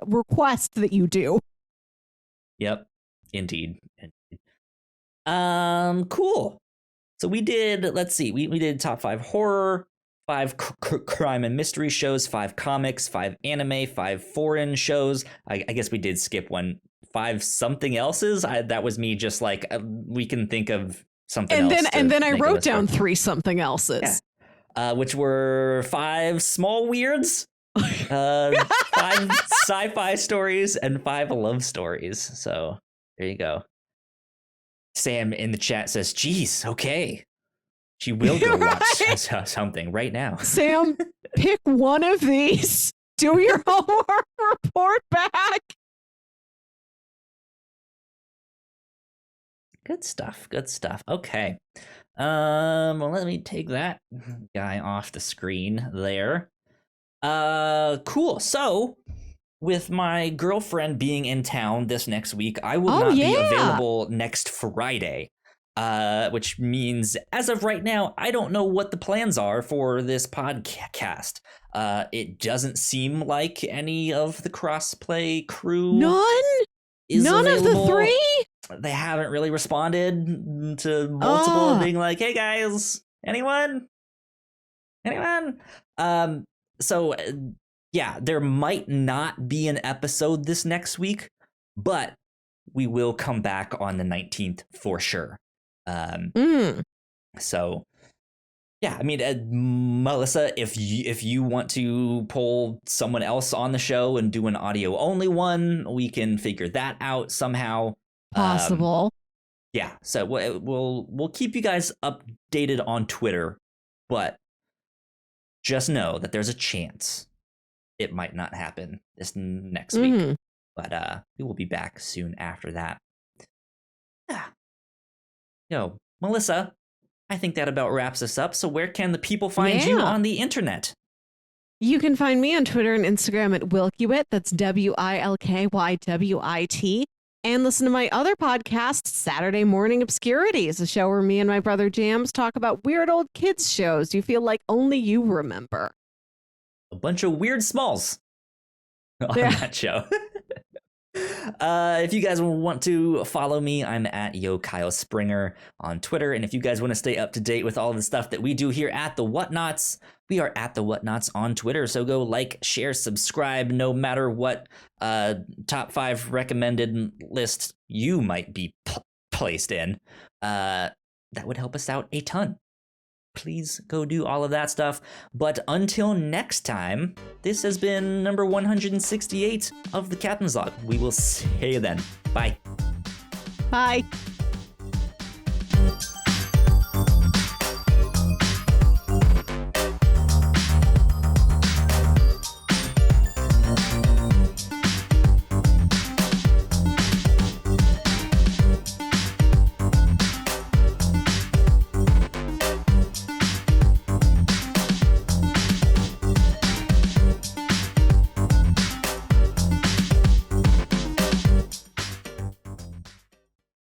request that you do. Yep, indeed. Cool. So we did, let's see, we did top 5 horror, 5 crime and mystery shows, 5 comics, 5 anime, 5 foreign shows. I guess we did skip one. 5 something else's. That was me just like, we can think of something else. And then I wrote down 3 something else's. Yeah. Which were 5 small weirds, 5 sci-fi stories, and 5 love stories. So there you go. Sam in the chat says, geez, okay. She will go watch something right now. Sam, pick one of these. Do your homework, report back. Good stuff. Okay. Well, let me take that guy off the screen there. Cool. So, with my girlfriend being in town this next week, I will not be available next Friday. Which means, as of right now, I don't know what the plans are for this podcast. It doesn't seem like any of the crossplay crew. None of the 3? They haven't really responded to multiple being like, hey guys, anyone? So yeah, there might not be an episode this next week, but we will come back on the 19th for sure. So yeah, I mean, Melissa, if you want to pull someone else on the show and do an audio only one, we can figure that out somehow. Possible. Yeah, so we'll keep you guys updated on Twitter, but just know that there's a chance it might not happen this next week. But we will be back soon after that. Yeah. Yo, Melissa, I think that about wraps us up. So where can the people find you on the internet? You can find me on Twitter and Instagram at Wilkywit. That's WILKYWIT. And listen to my other podcast, Saturday Morning Obscurities, a show where me and my brother Jams talk about weird old kids shows you feel like only you remember. A bunch of weird smalls on that show. If you guys want to follow me, I'm at Kyle Springer on Twitter. And if you guys want to stay up to date with all the stuff that we do here at the Whatnauts, we are at the Whatnauts on Twitter. So go like, share, subscribe, no matter what top 5 recommended list you might be placed in. That would help us out a ton. Please go do all of that stuff. But until next time, this has been number 168 of the Captain's Log. We will see you then. Bye. Bye.